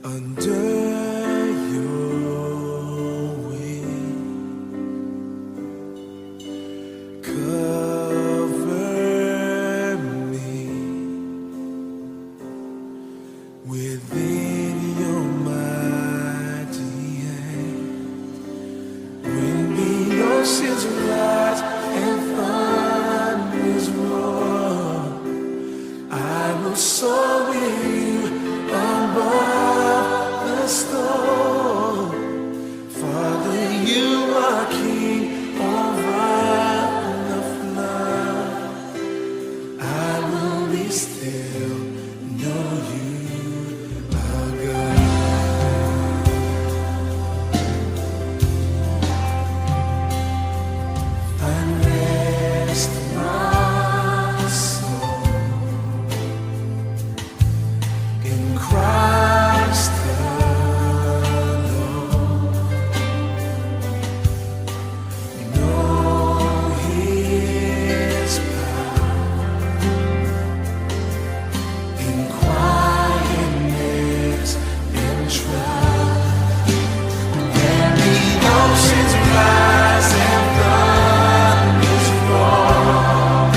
under your wing. Cover me within your mighty hand. Bring me oceans rise and thunders roar. I will soar with you above the storm. Father, you are king over the flood. I will be still, know you are God. Find rest my soul in Christ alone. Know His power in quietness and trust. When the oceans rise and thunders roar,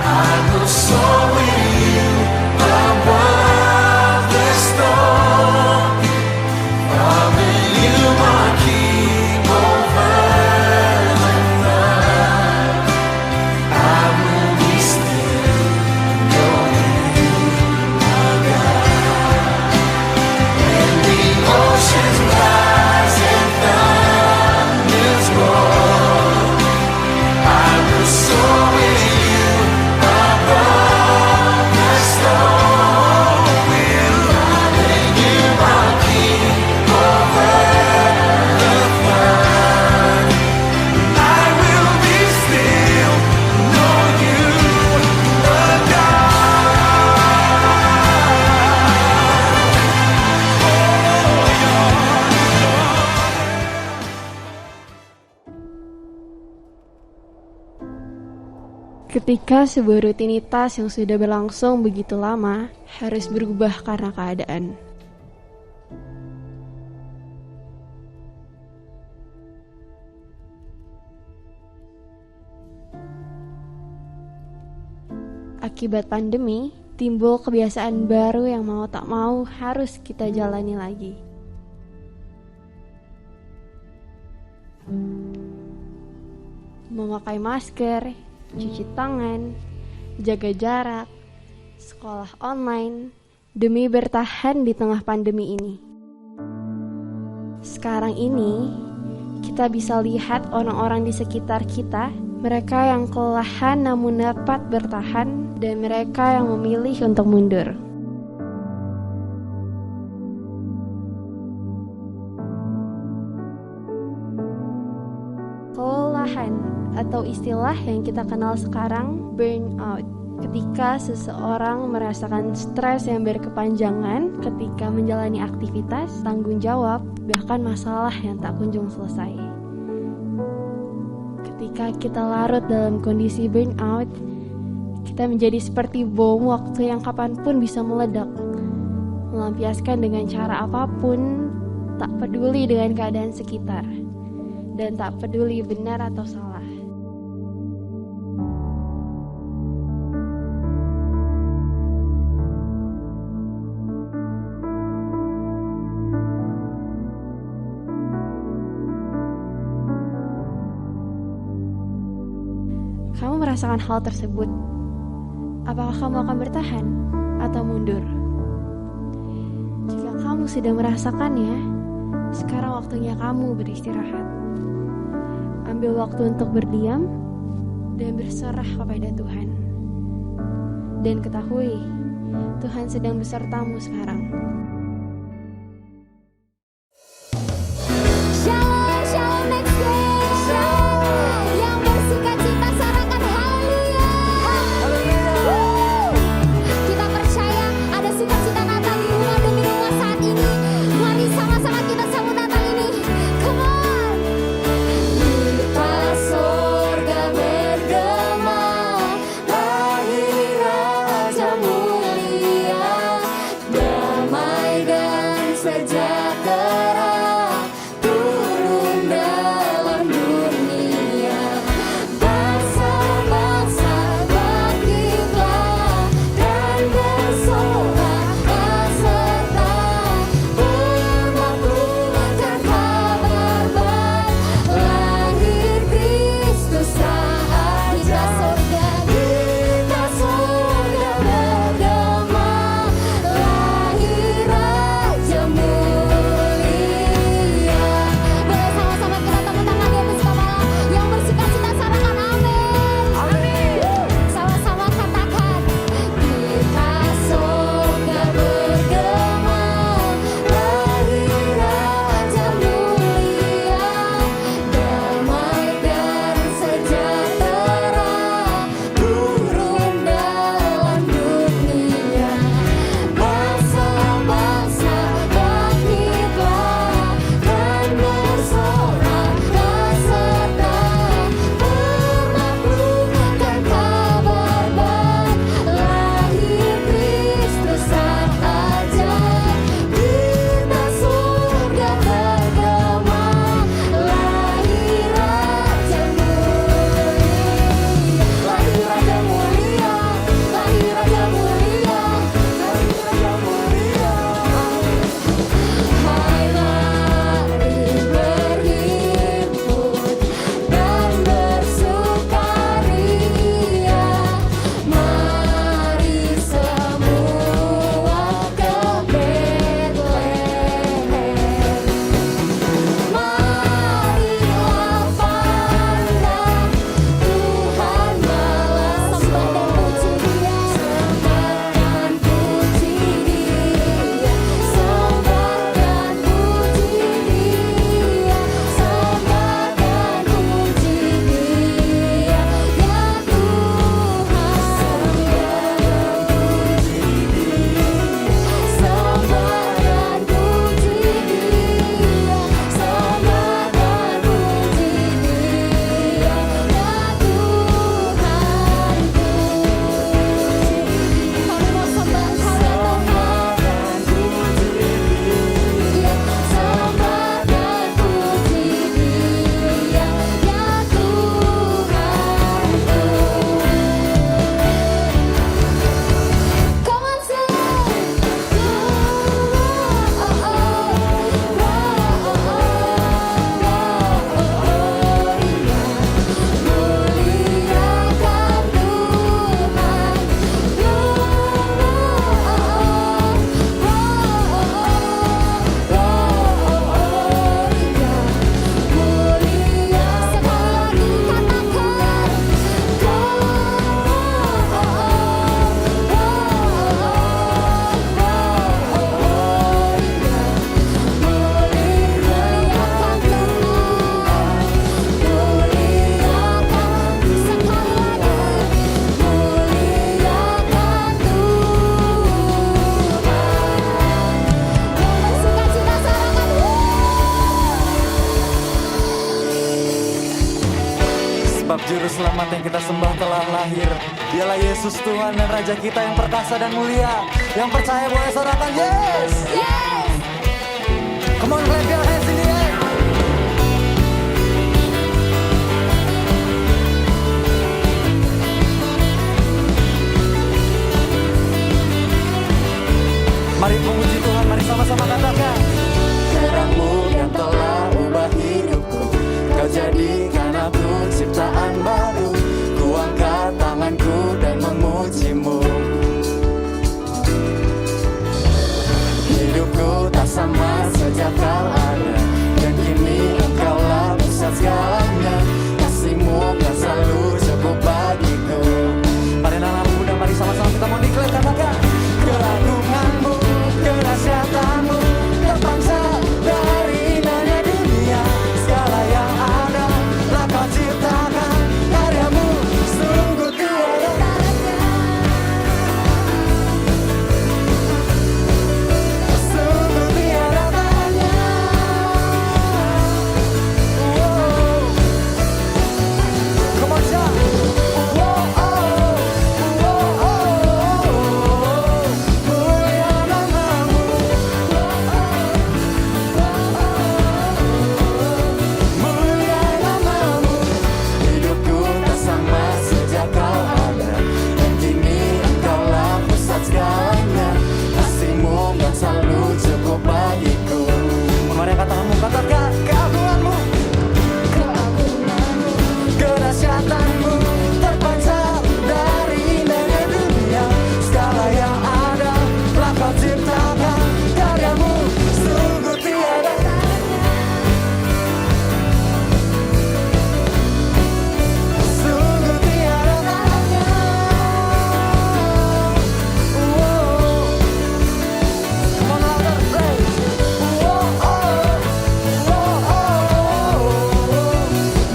I will soar with you above the storm. Father, you are king over the flood. I will be still, know you are God. When the oceans rise and thunders roar, I will soar with you above the storm. Father, you are king over the flood. I will be still, know you are Ketika sebuah rutinitas yang sudah berlangsung begitu lama harus berubah karena keadaan. Akibat pandemi, timbul kebiasaan baru yang mau tak mau harus kita jalani lagi. Memakai masker, cuci tangan, jaga jarak, sekolah online, demi bertahan di tengah pandemi ini. Sekarang ini, kita bisa lihat orang-orang di sekitar kita, mereka yang kelelahan namun dapat bertahan, dan mereka yang memilih untuk mundur. Kelelahan atau istilah yang kita kenal sekarang burnout. Ketika seseorang merasakan stres yang berkepanjangan ketika menjalani aktivitas, tanggung jawab, bahkan masalah yang tak kunjung selesai. Ketika kita larut dalam kondisi burnout, kita menjadi seperti bom waktu yang kapanpun bisa meledak, melampiaskan dengan cara apapun, tak peduli dengan keadaan sekitar, dan tak peduli benar atau salah. Kamu merasakan hal tersebut? Apakah kamu akan bertahan atau mundur? Jika kamu sudah merasakannya, sekarang waktunya kamu beristirahat. Ambil waktu untuk berdiam dan berserah kepada Tuhan. Dan ketahui, Tuhan sedang besertamu sekarang. Shalom, shalom next day. Yang bersukacita sorakan haleluya. Kita percaya ada sukacita Natal di rumah demi rumah saat ini. Mari sama-sama kita sambut Natal ini. Come on. Pas surga bergema, lahir Raja mulia, damai Juru selamat yang kita sembah telah lahir. Dialah Yesus Tuhan dan Raja kita yang perkasa dan mulia. Yang percaya boleh sorakan yes. Yes. Come on, clap your hands in the air. Mari memuji Tuhan, mari sama-sama katakan. Terang-Mu yang telah ubah hidupku, Kau jadikan aku ciptaan baru. Ku angkat tanganku dan memuji-Mu. Hidupku tak sama sejak Kau ada, dan kini Engkaulah pusat segalanya. Kasih-Mu kan selalu cukup bagiku. Mari anak muda, mari sama-sama kita mau declare, katakan. Keagungan-Mu, kedahsyatan-Mu terpancar dari indahnya dunia. Segala yang ada telah Kau ciptakan, karya-Mu sungguh tiada tandingan. Sungguh tiada tandingan. Wow. Come on, shout. Wow, oh, wow, oh. Mulia namamu, mulia namamu. Hidupku tak sama sejak Kau ada, dan kini Engkaulah pusat segalanya. Kasih-Mu kan selalu cukup bagiku. Mari katakanmu, katakan keagungan-Mu, Keagungan-Mu, kedahsyatan-Mu terpancar dari indahnya dunia. Segala yang ada telah Kau ciptakan, karya-Mu sungguh tiada sungguh tiada tandingan. Wow. Come on, louder, praise. Wow, oh, wow, oh.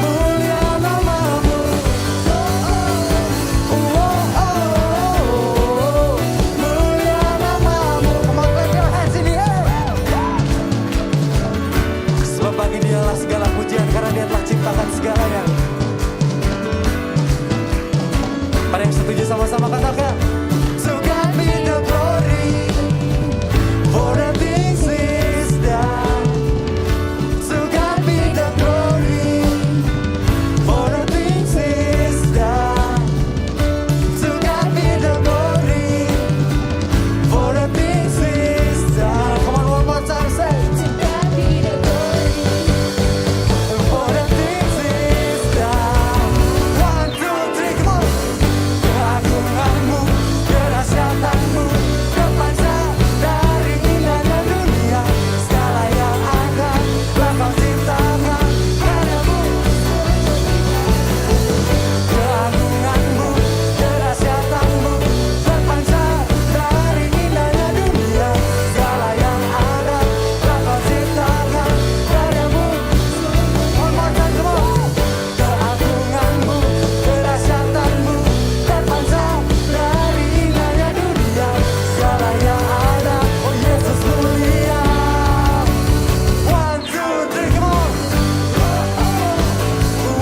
Mulia namamu. Wow, oh. Mulia namamu. Come on, clap your hands in the air. Sebab bagi Dialah segala pujian, karena Dia telah ciptakan segalanya. Pada yang setuju sama-sama katakan. To God be the glory for the things He's done. To God be the glory for the things He's done. To God be the glory for the things He's done. Come on, one more time, say. to God be the glory. For the things He's done. 1, 2, 3, come on. Keagungan-Mu, kedahsyatan-Mu terpancar dari indahnya dunia. Segala yang ada telah Kau ciptakan, karya-Mu. Keagungan-Mu, kedahsyatan-Mu terpancar dari indahnya dunia. Segala yang ada telah Kau ciptakan, karya-Mu. One more time, come on. Keagungan-Mu, kedahsyatan-Mu terpancar dari indahnya dunia. Segala yang ada, oh Yesus mulia. 1, 2, 3, come on.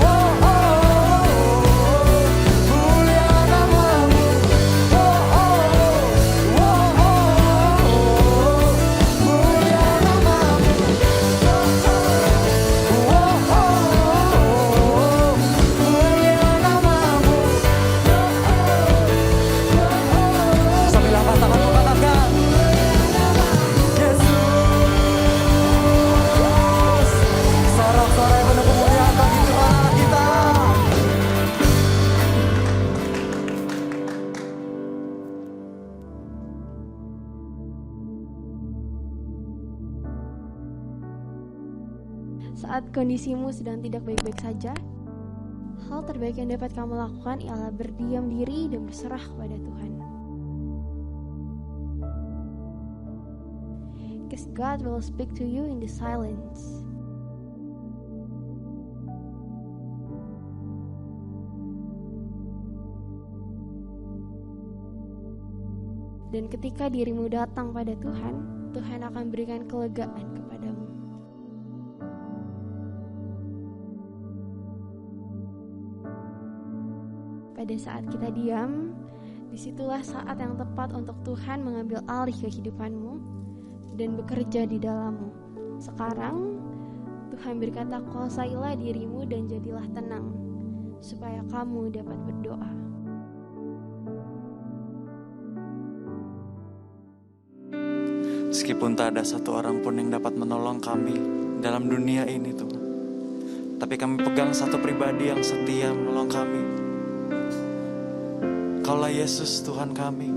Wow, oh, mulia namamu. Wow, mulia namamu. Mulia namamu. Sambil angkat tanganmu, katakan Yesus. Sorak-sorai penuh kemuliaan bagi Tuhan Allah kita. Saat kondisimu sedang tidak baik-baik saja, hal terbaik yang dapat kamu lakukan ialah berdiam diri dan berserah kepada Tuhan. Because God will speak to you in the silence. Dan ketika dirimu datang pada Tuhan, Tuhan akan berikan kelegaan kepadamu. Pada saat kita diam, disitulah saat yang tepat untuk Tuhan mengambil alih kehidupanmu dan bekerja di dalammu. Sekarang, Tuhan berkata, kuasailah dirimu dan jadilah tenang, supaya kamu dapat berdoa. Meskipun tak ada satu orang pun yang dapat menolong kami dalam dunia ini Tuhan, tapi kami pegang satu pribadi yang setia menolong kami. Kaulah Yesus Tuhan kami.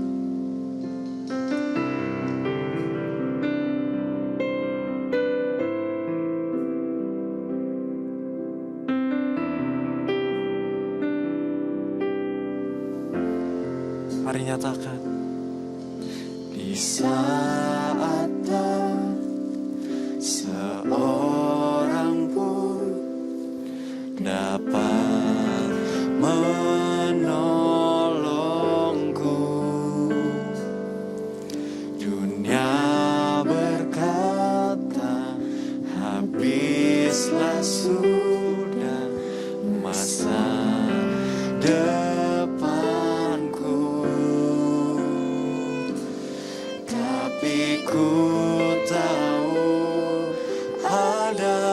Mari nyatakan. Di saat tak seorang pun dapat menolongku, dunia berkata habislah sudah masa depanku. Tapi ku tahu ada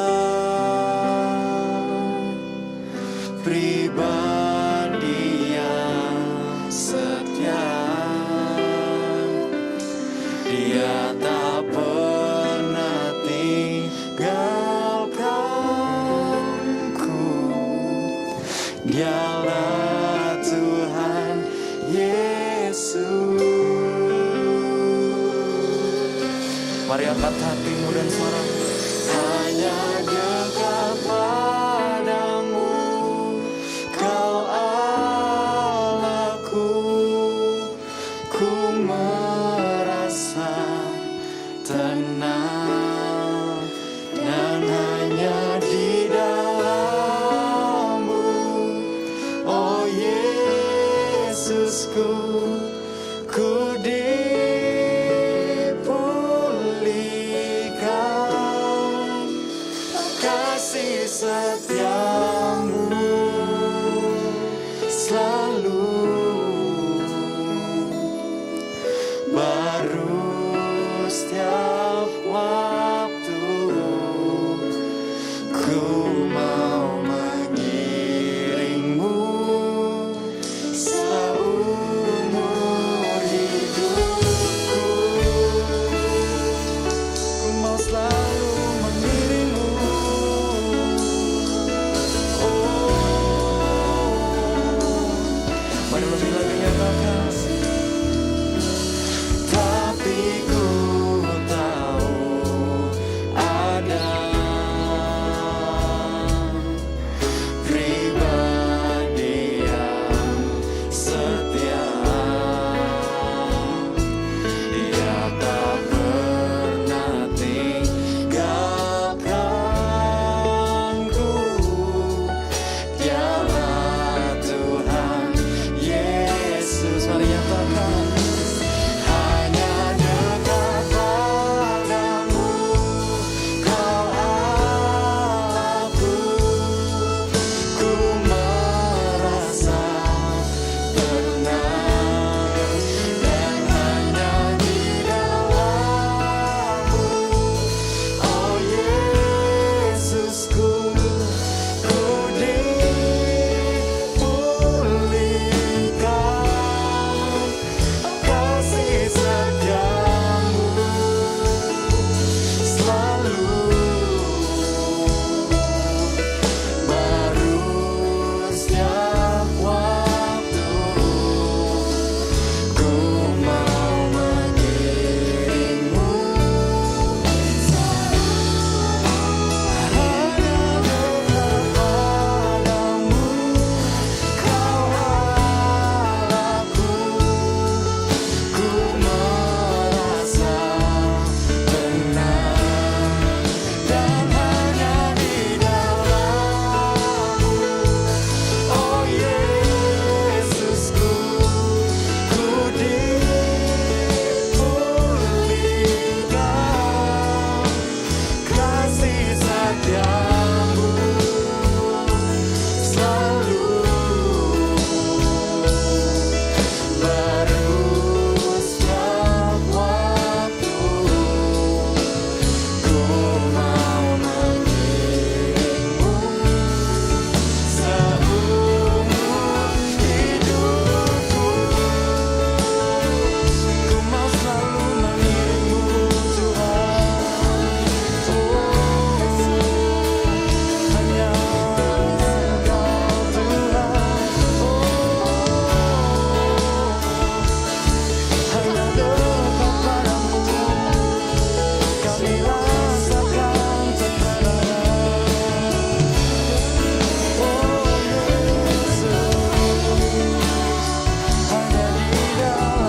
pribadi yang setia. Dia tak pernah tinggalkanku. Dialah Tuhan Yesus. Mari angkat hatimu dan suaramu. Hanya dekat padamu, Kau Allahku. Ku merasa tenang dan hanya di dalam-Mu, oh Yesusku, ku dipulihkan. Kasih setiamu selalu baru setiap waktu. Ku mau mengiringmu seumur hidupku. Ku mau selalu mengiringmu kami rasakan kebenaran. Oh Yesus, hanya di dalam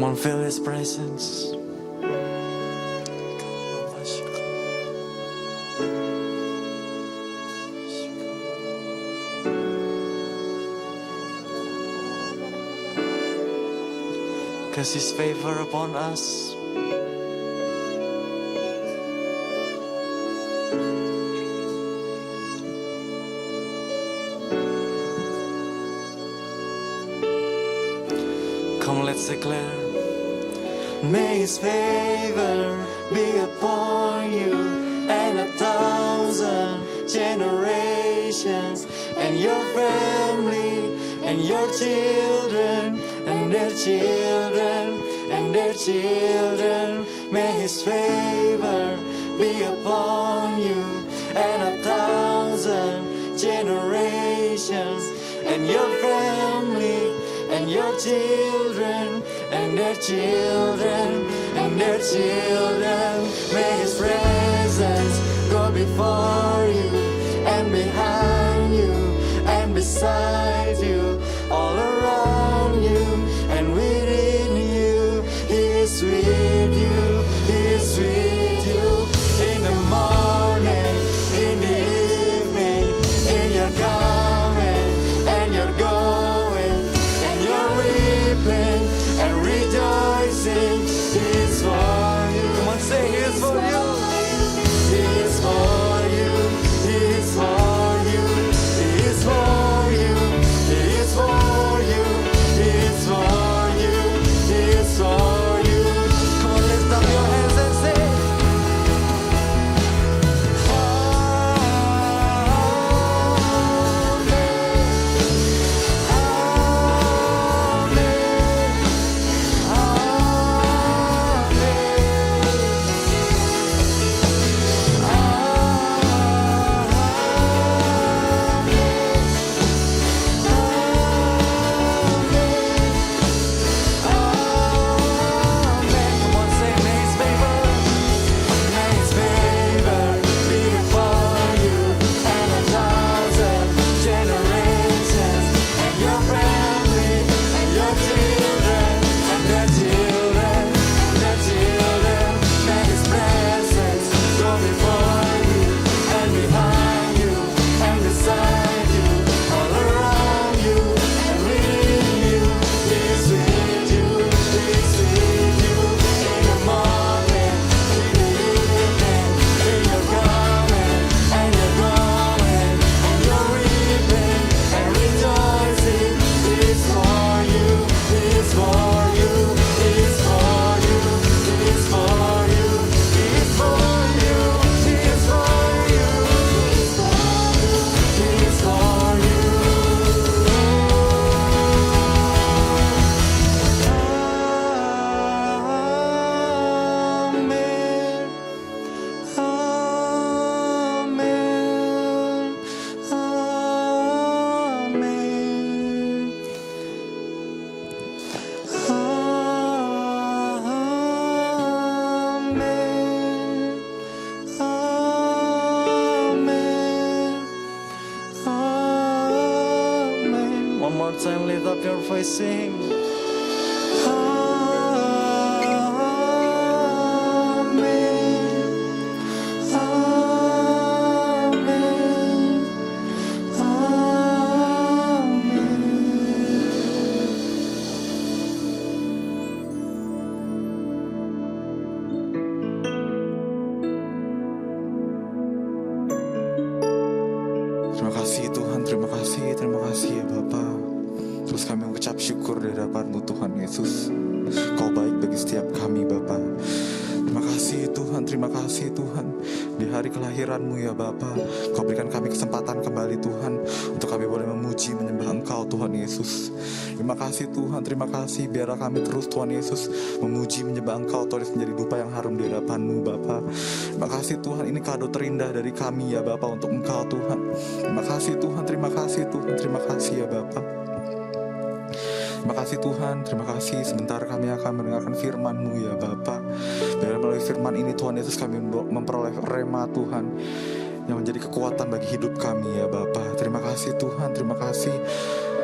Come on, feel His presence. Cause His favor upon us. Come, let's declare. May His favor be upon you and 1,000 generations, and your family, and your children, and their children, and their children. May His favor be upon you and 1,000 generations, and your family, and your children, and their children, and their children. May His presence go before you, and behind you, and beside you, all around you, and within you. He is with you, He is with you. In the morning, in the evening, in your coming, and your going, and your weeping, and rejoicing. He is for you. time, lift up your voice, sing. Terima kasih ya Bapa. Terus kami mengucap syukur di hadapan-Mu Tuhan Yesus. Kau baik bagi setiap kami Bapa. Terima kasih Tuhan, terima kasih Tuhan. Di hari kelahiran-Mu ya Bapa, Kau berikan kami kesempatan kembali Tuhan, untuk kami boleh memuji, menyembah Engkau Tuhan Yesus. Terima kasih Tuhan, terima kasih. Biarlah kami terus Tuhan Yesus memuji, menyembah Engkau, terus menjadi dupa yang harum di hadapan-Mu Bapa. Terima kasih Tuhan, ini kado terindah dari kami ya Bapa untuk Engkau Tuhan. Terima kasih Tuhan, terima kasih Tuhan, terima kasih ya Bapa. Terima kasih Tuhan, terima kasih. Sebentar kami akan mendengarkan firman-Mu ya Bapa. Biar melalui firman ini Tuhan Yesus kami memperoleh rema Tuhan, yang menjadi kekuatan bagi hidup kami ya Bapa. Terima kasih Tuhan, terima kasih.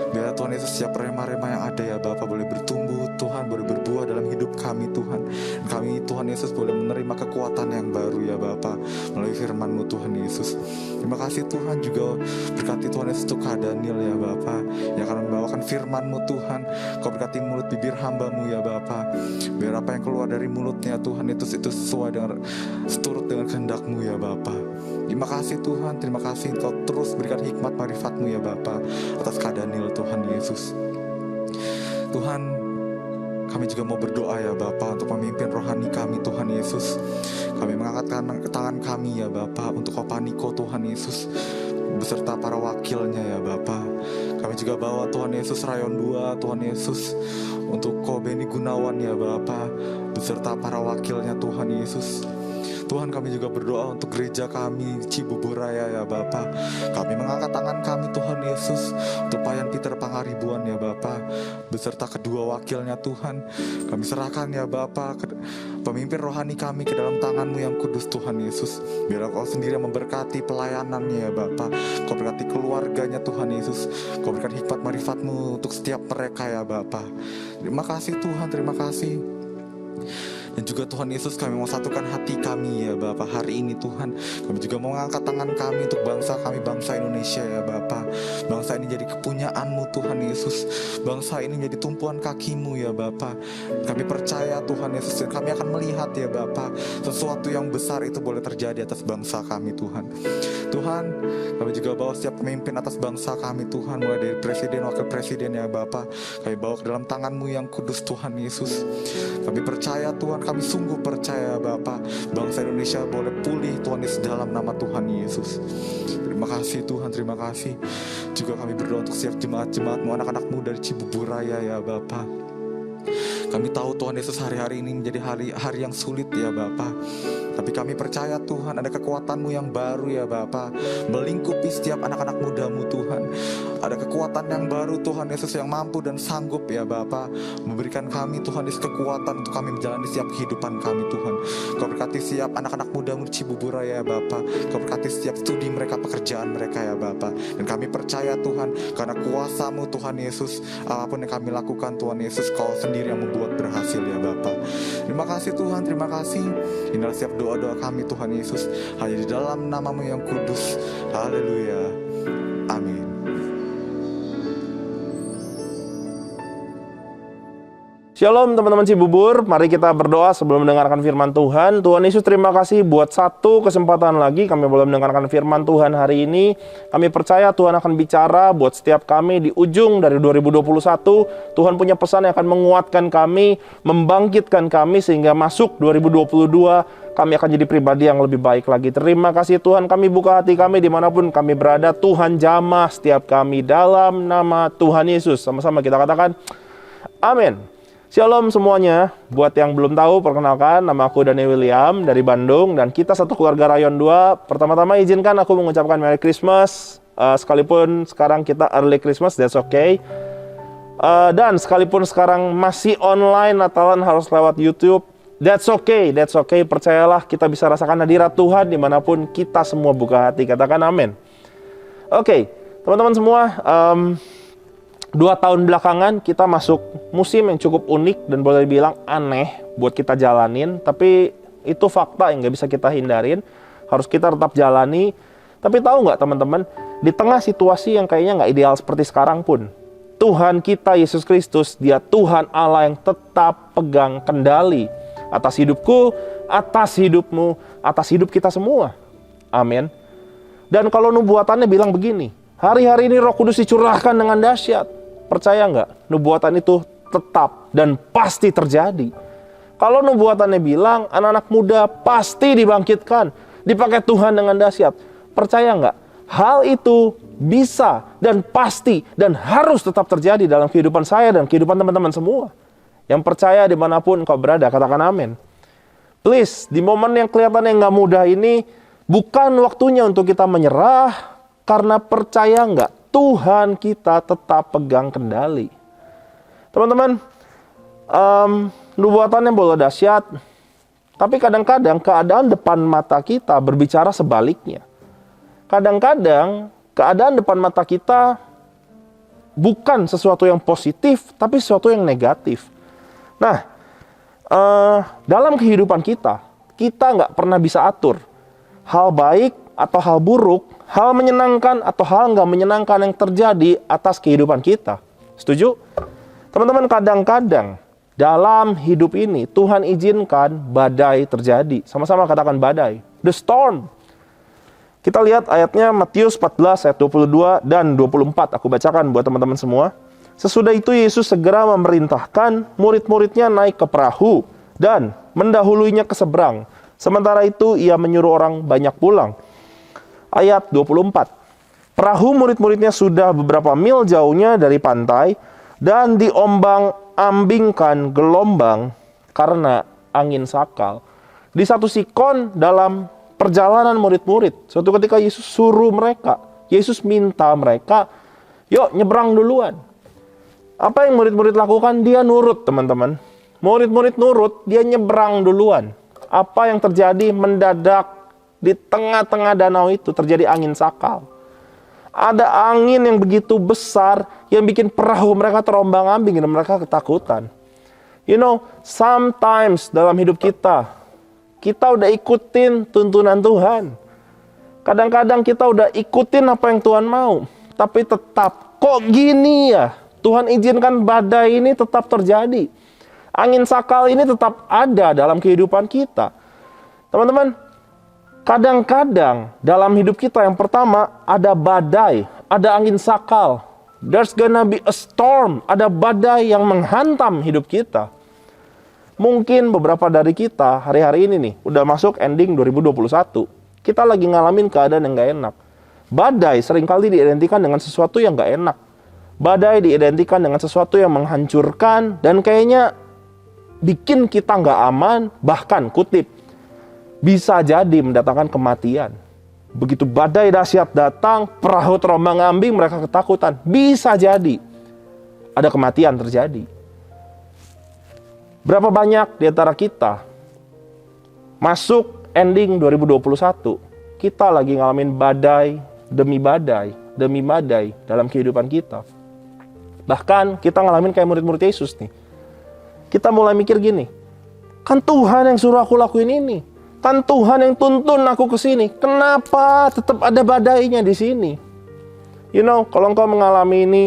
Biar Tuhan Yesus setiap rema-rema yang ada ya Bapa boleh bertumbuh Tuhan, boleh berbuah dalam hidup kami Tuhan. Kami Tuhan Yesus boleh menerima kekuatan yang baru ya Bapa melalui firman-Mu Tuhan Yesus. Terima kasih Tuhan, juga berkati Tuhan Yesus untuk Kak Daniel ya Bapa, yang akan membawakan firman-Mu Tuhan. Kau berkati mulut bibir hamba-Mu ya Bapa. Biar apa yang keluar dari mulutnya Tuhan itu sesuai dengan, seturut dengan kehendak-Mu ya Bapa. Terima kasih Tuhan, terima kasih. Kau terus berikan hikmat marifat-Mu ya Bapa atas Kak Daniel Tuhan Yesus. Tuhan, kami juga mau berdoa ya Bapa untuk pemimpin rohani kami Tuhan Yesus. Kami mengangkat tangan kami ya Bapa untuk Kopaniko Tuhan Yesus, beserta para wakilnya ya Bapa. Kami juga bawa Tuhan Yesus Rayon 2 Tuhan Yesus untuk Ko Beni Gunawan ya Bapa, beserta para wakilnya Tuhan Yesus. Tuhan, kami juga berdoa untuk gereja kami Cibubur Raya ya Bapa. Kami mengangkat tangan kami Tuhan Yesus untuk Payan Peter Pangaribuan ya Bapa, beserta kedua wakilnya Tuhan. Kami serahkan ya Bapa pemimpin rohani kami ke dalam tangan-Mu yang kudus Tuhan Yesus. Biar Kau sendiri yang memberkati pelayanannya ya Bapa. Kau berkati keluarganya Tuhan Yesus. Kau berikan hikmat marifat-Mu untuk setiap mereka ya Bapa. Terima kasih Tuhan, terima kasih. Dan juga Tuhan Yesus, kami mau satukan hati kami ya Bapa hari ini Tuhan. Kami juga mau mengangkat tangan kami untuk bangsa kami, bangsa Indonesia ya Bapa. Bangsa ini jadi kepunyaan-Mu Tuhan Yesus. Bangsa ini jadi tumpuan kaki-Mu ya Bapa. Kami percaya Tuhan Yesus, dan kami akan melihat ya Bapa sesuatu yang besar itu boleh terjadi atas bangsa kami Tuhan. Tuhan, kami juga bawa setiap pemimpin atas bangsa kami Tuhan, mulai dari presiden, wakil presiden ya Bapa. Kami bawa ke dalam tangan-Mu yang kudus Tuhan Yesus. Kami percaya Tuhan, kami sungguh percaya Bapa, bangsa Indonesia boleh pulih Tuhan Yesus dalam nama Tuhan Yesus. Terima kasih Tuhan, terima kasih. Juga kami berdoa untuk setiap jemaat-jemaat-Mu, anak-anak-Mu dari Cibubur Raya ya Bapa. Kami tahu Tuhan Yesus hari-hari ini menjadi hari yang sulit ya Bapa. Tapi kami percaya Tuhan ada kekuatan-Mu yang baru ya Bapa, melingkupi setiap anak-anak muda-Mu Tuhan. Ada kekuatan yang baru Tuhan Yesus yang mampu dan sanggup ya Bapa, memberikan kami Tuhan Yesus kekuatan untuk kami menjalani setiap kehidupan kami Tuhan. Kau berkati setiap anak-anak muda-Mu di Cibubur Raya ya Bapa. Kau berkati setiap studi mereka, pekerjaan mereka ya Bapa. Dan kami percaya Tuhan, karena kuasa-Mu Tuhan Yesus, apapun yang kami lakukan Tuhan Yesus, Kau sendiri yang membuat berhasil ya Bapa. Terima kasih Tuhan, terima kasih. Inilah setiap doa-doa kami Tuhan Yesus, hanya di dalam nama-Mu yang kudus. Haleluya. Amin. Shalom teman-teman Cibubur, mari kita berdoa sebelum mendengarkan firman Tuhan. Tuhan Yesus, terima kasih buat satu kesempatan lagi kami boleh mendengarkan firman Tuhan hari ini. Kami percaya Tuhan akan bicara buat setiap kami di ujung dari 2021. Tuhan punya pesan yang akan menguatkan kami, membangkitkan kami sehingga masuk 2022 kami akan jadi pribadi yang lebih baik lagi. Terima kasih Tuhan, kami buka hati kami dimanapun kami berada. Tuhan jamah setiap kami dalam nama Tuhan Yesus. Sama-sama kita katakan amin. Shalom semuanya, buat yang belum tahu, perkenalkan, nama aku Dani William dari Bandung, dan kita satu keluarga Rayon 2. Pertama-tama izinkan aku mengucapkan Merry Christmas, sekalipun sekarang kita early Christmas, that's okay. Dan sekalipun sekarang masih online, Natalan harus lewat YouTube, that's okay, percayalah kita bisa rasakan hadirat Tuhan dimanapun kita semua buka hati, katakan amin. Oke, teman-teman semua, 2 tahun belakangan kita masuk musim yang cukup unik dan boleh dibilang aneh buat kita jalanin. Tapi itu fakta yang gak bisa kita hindarin. Harus kita tetap jalani. Tapi tahu nggak teman-teman, di tengah situasi yang kayaknya nggak ideal seperti sekarang pun, Tuhan kita Yesus Kristus, Dia Tuhan Allah yang tetap pegang kendali atas hidupku, atas hidupmu, atas hidup kita semua. Amin. Dan kalau nubuatannya bilang begini, hari-hari ini Roh Kudus dicurahkan dengan dahsyat. Percaya nggak? Nubuatan itu tetap dan pasti terjadi. Kalau nubuatannya bilang anak-anak muda pasti dibangkitkan, dipakai Tuhan dengan dahsyat. Percaya nggak? Hal itu bisa dan pasti dan harus tetap terjadi dalam kehidupan saya dan kehidupan teman-teman semua. Yang percaya dimanapun kau berada, katakan amin. Please, di momen yang kelihatan yang nggak mudah ini, bukan waktunya untuk kita menyerah, karena percaya nggak? Tuhan kita tetap pegang kendali. Teman-teman, nubuatannya boleh dahsyat, tapi kadang-kadang keadaan depan mata kita berbicara sebaliknya. Kadang-kadang keadaan depan mata kita bukan sesuatu yang positif, tapi sesuatu yang negatif. Nah, dalam kehidupan kita nggak pernah bisa atur hal baik atau hal buruk, hal menyenangkan atau hal nggak menyenangkan yang terjadi atas kehidupan kita. Setuju? Teman-teman, kadang-kadang dalam hidup ini Tuhan izinkan badai terjadi. Sama-sama katakan badai. The storm. Kita lihat ayatnya Matius 14 ayat 22 dan 24. Aku bacakan buat teman-teman semua. Sesudah itu Yesus segera memerintahkan murid-muridnya naik ke perahu dan mendahuluinya ke seberang. Sementara itu ia menyuruh orang banyak pulang. Ayat 24. Perahu murid-muridnya sudah beberapa mil jauhnya dari pantai dan diombang-ambingkan gelombang karena angin sakal. Di satu sikon dalam perjalanan murid-murid, suatu ketika Yesus suruh mereka, Yesus minta mereka, yuk nyebrang duluan. Apa yang murid-murid lakukan? Dia nurut, teman-teman. Murid-murid nurut, dia nyebrang duluan. Apa yang terjadi? Mendadak di tengah-tengah danau itu terjadi angin sakal. Ada angin yang begitu besar yang bikin perahu mereka terombang-ambing dan mereka ketakutan. You know, sometimes dalam hidup kita udah ikutin tuntunan Tuhan. Kadang-kadang kita udah ikutin apa yang Tuhan mau, tapi tetap kok gini ya? Tuhan izinkan badai ini tetap terjadi. Angin sakal ini tetap ada dalam kehidupan kita. Teman-teman, kadang-kadang dalam hidup kita yang pertama ada badai, ada angin sakal. There's gonna be a storm, ada badai yang menghantam hidup kita. Mungkin beberapa dari kita hari-hari ini nih, udah masuk ending 2021. Kita lagi ngalamin keadaan yang gak enak. Badai seringkali diidentikan dengan sesuatu yang gak enak. Badai diidentikan dengan sesuatu yang menghancurkan dan kayaknya bikin kita nggak aman, bahkan kutip, bisa jadi mendatangkan kematian. Begitu badai dahsyat datang, perahu terombang-ambing, mereka ketakutan. Bisa jadi ada kematian terjadi. Berapa banyak di antara kita masuk ending 2021, kita lagi ngalamin badai demi badai, demi badai dalam kehidupan kita. Bahkan kita ngalamin kayak murid-murid Yesus nih. Kita mulai mikir gini, kan Tuhan yang suruh aku lakuin ini, kan Tuhan yang tuntun aku ke sini, kenapa tetap ada badainya di sini? You know, kalau engkau mengalami ini,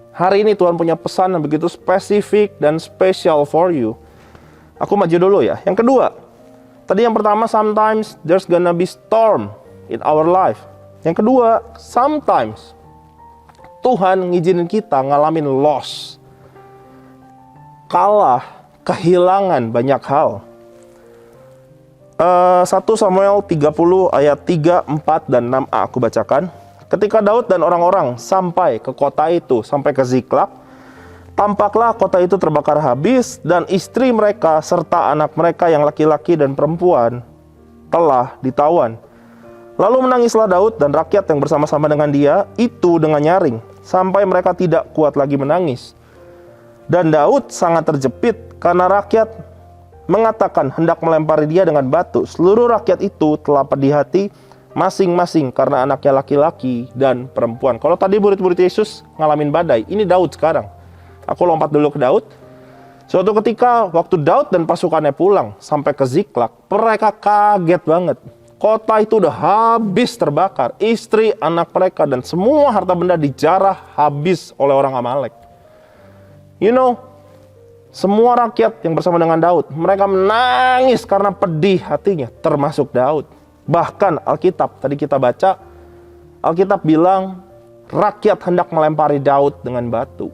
hari ini Tuhan punya pesan yang begitu spesifik dan special for you. Aku maju dulu ya. Yang kedua, tadi yang pertama, sometimes there's gonna be storm in our life. Yang kedua, sometimes Tuhan ngizinin kita ngalamin loss. Kalah, kehilangan banyak hal. 1 Samuel 30 ayat 3, 4, dan 6a aku bacakan. Ketika Daud dan orang-orang sampai ke kota itu, sampai ke Ziklag, tampaklah kota itu terbakar habis dan istri mereka serta anak mereka yang laki-laki dan perempuan telah ditawan. Lalu menangislah Daud dan rakyat yang bersama-sama dengan dia itu dengan nyaring, sampai mereka tidak kuat lagi menangis. Dan Daud sangat terjepit karena rakyat mengatakan hendak melempari dia dengan batu. Seluruh rakyat itu telah pedih hati Masing-masing karena anaknya laki-laki dan perempuan. Kalau tadi murid-murid Yesus ngalamin badai, ini Daud sekarang. Aku lompat dulu ke Daud. Suatu ketika waktu Daud dan pasukannya pulang sampai ke Ziklag, mereka kaget banget. Kota itu udah habis terbakar. Istri, anak mereka, dan semua harta benda dijarah habis oleh orang Amalek. You know, semua rakyat yang bersama dengan Daud, mereka menangis karena pedih hatinya, termasuk Daud. Bahkan Alkitab, tadi kita baca, Alkitab bilang, rakyat hendak melempari Daud dengan batu.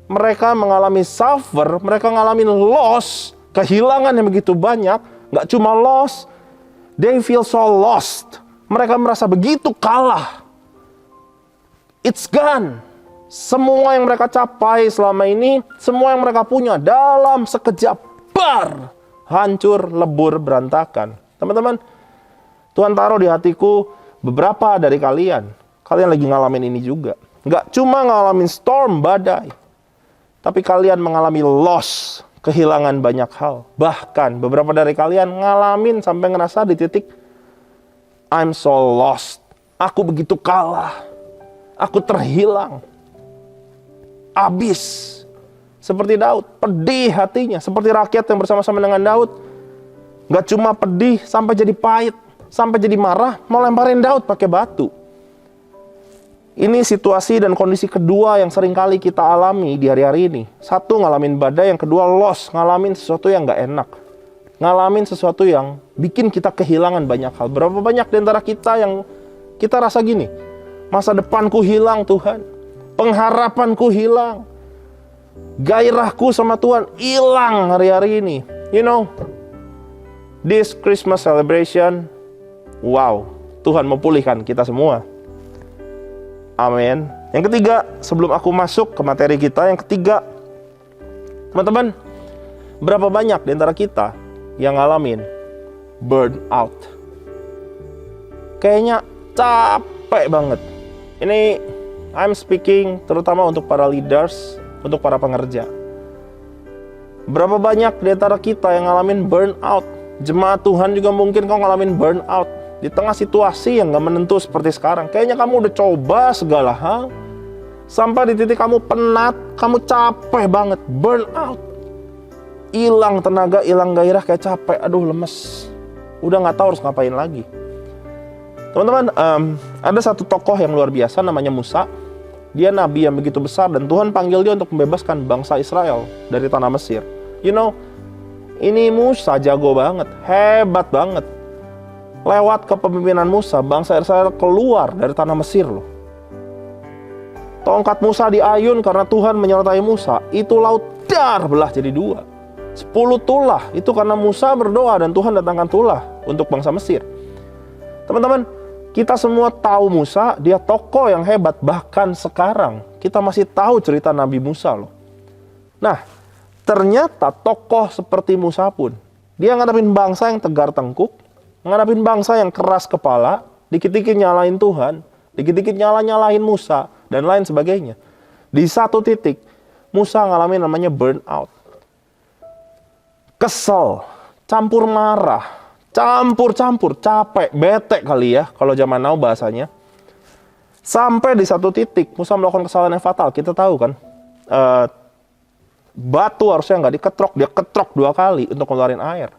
Mereka mengalami suffer, mereka mengalami loss, kehilangan yang begitu banyak. Gak cuma loss, they feel so lost. Mereka merasa begitu kalah. It's gone. Semua yang mereka capai selama ini, semua yang mereka punya dalam sekejap, hancur, lebur, berantakan. Teman-teman, Tuhan taruh di hatiku beberapa dari kalian lagi ngalamin ini juga. Gak cuma ngalamin storm, badai, tapi kalian mengalami loss, kehilangan banyak hal. Bahkan beberapa dari kalian ngalamin sampai ngerasa di titik, I'm so lost. Aku begitu kalah. Aku terhilang. Abis. Seperti Daud, pedih hatinya. Seperti rakyat yang bersama-sama dengan Daud. Gak cuma pedih, sampai jadi pahit. Sampai jadi marah, mau lemparin Daud pakai batu. Ini situasi dan kondisi kedua yang sering kali kita alami di hari-hari ini. Satu, ngalamin badai. Yang kedua, loss. Ngalamin sesuatu yang gak enak. Ngalamin sesuatu yang bikin kita kehilangan banyak hal. Berapa banyak di antara kita yang kita rasa gini, masa depanku hilang Tuhan. Pengharapanku hilang. Gairahku sama Tuhan hilang hari-hari ini. You know, this Christmas celebration, wow, Tuhan mau pulihkan kita semua. Amin. Yang ketiga, sebelum aku masuk ke materi kita, yang ketiga, teman-teman, berapa banyak di antara kita yang ngalamin burnout? Kayaknya capek banget. Ini I'm speaking terutama untuk para leaders, untuk para pengerja. Berapa banyak di antara kita yang ngalamin burnout? Jemaat Tuhan juga mungkin kau ngalamin burnout. Di tengah situasi yang gak menentu seperti sekarang. Kayaknya kamu udah coba segala hal. Sampai di titik kamu penat, kamu capek banget, burnout. Hilang tenaga, hilang gairah, kayak capek, aduh lemes. Udah gak tahu harus ngapain lagi. Teman-teman, ada satu tokoh yang luar biasa namanya Musa. Dia nabi yang begitu besar dan Tuhan panggil dia untuk membebaskan bangsa Israel dari tanah Mesir. You know, ini Musa jago banget, hebat banget. Lewat kepemimpinan Musa, bangsa Israel keluar dari tanah Mesir loh. Tongkat Musa diayun karena Tuhan menyertai Musa. Itu laut dar belah jadi 2. 10 tulah, itu karena Musa berdoa dan Tuhan datangkan tulah untuk bangsa Mesir. Teman-teman, kita semua tahu Musa, dia tokoh yang hebat. Bahkan sekarang, kita masih tahu cerita Nabi Musa loh. Nah, ternyata tokoh seperti Musa pun, dia ngadepin bangsa yang tegar tengkuk, ngadepin bangsa yang keras kepala, dikit-dikit nyalain Tuhan, dikit-dikit nyalain Musa, dan lain sebagainya. Di satu titik, Musa ngalamin namanya burnout. Kesel, campur marah, campur-campur, capek, bete kali ya, kalau zaman now bahasanya. Sampai di satu titik, Musa melakukan kesalahan yang fatal. Kita tahu kan, batu harusnya nggak diketrok, dia ketrok 2 kali untuk ngeluarin air.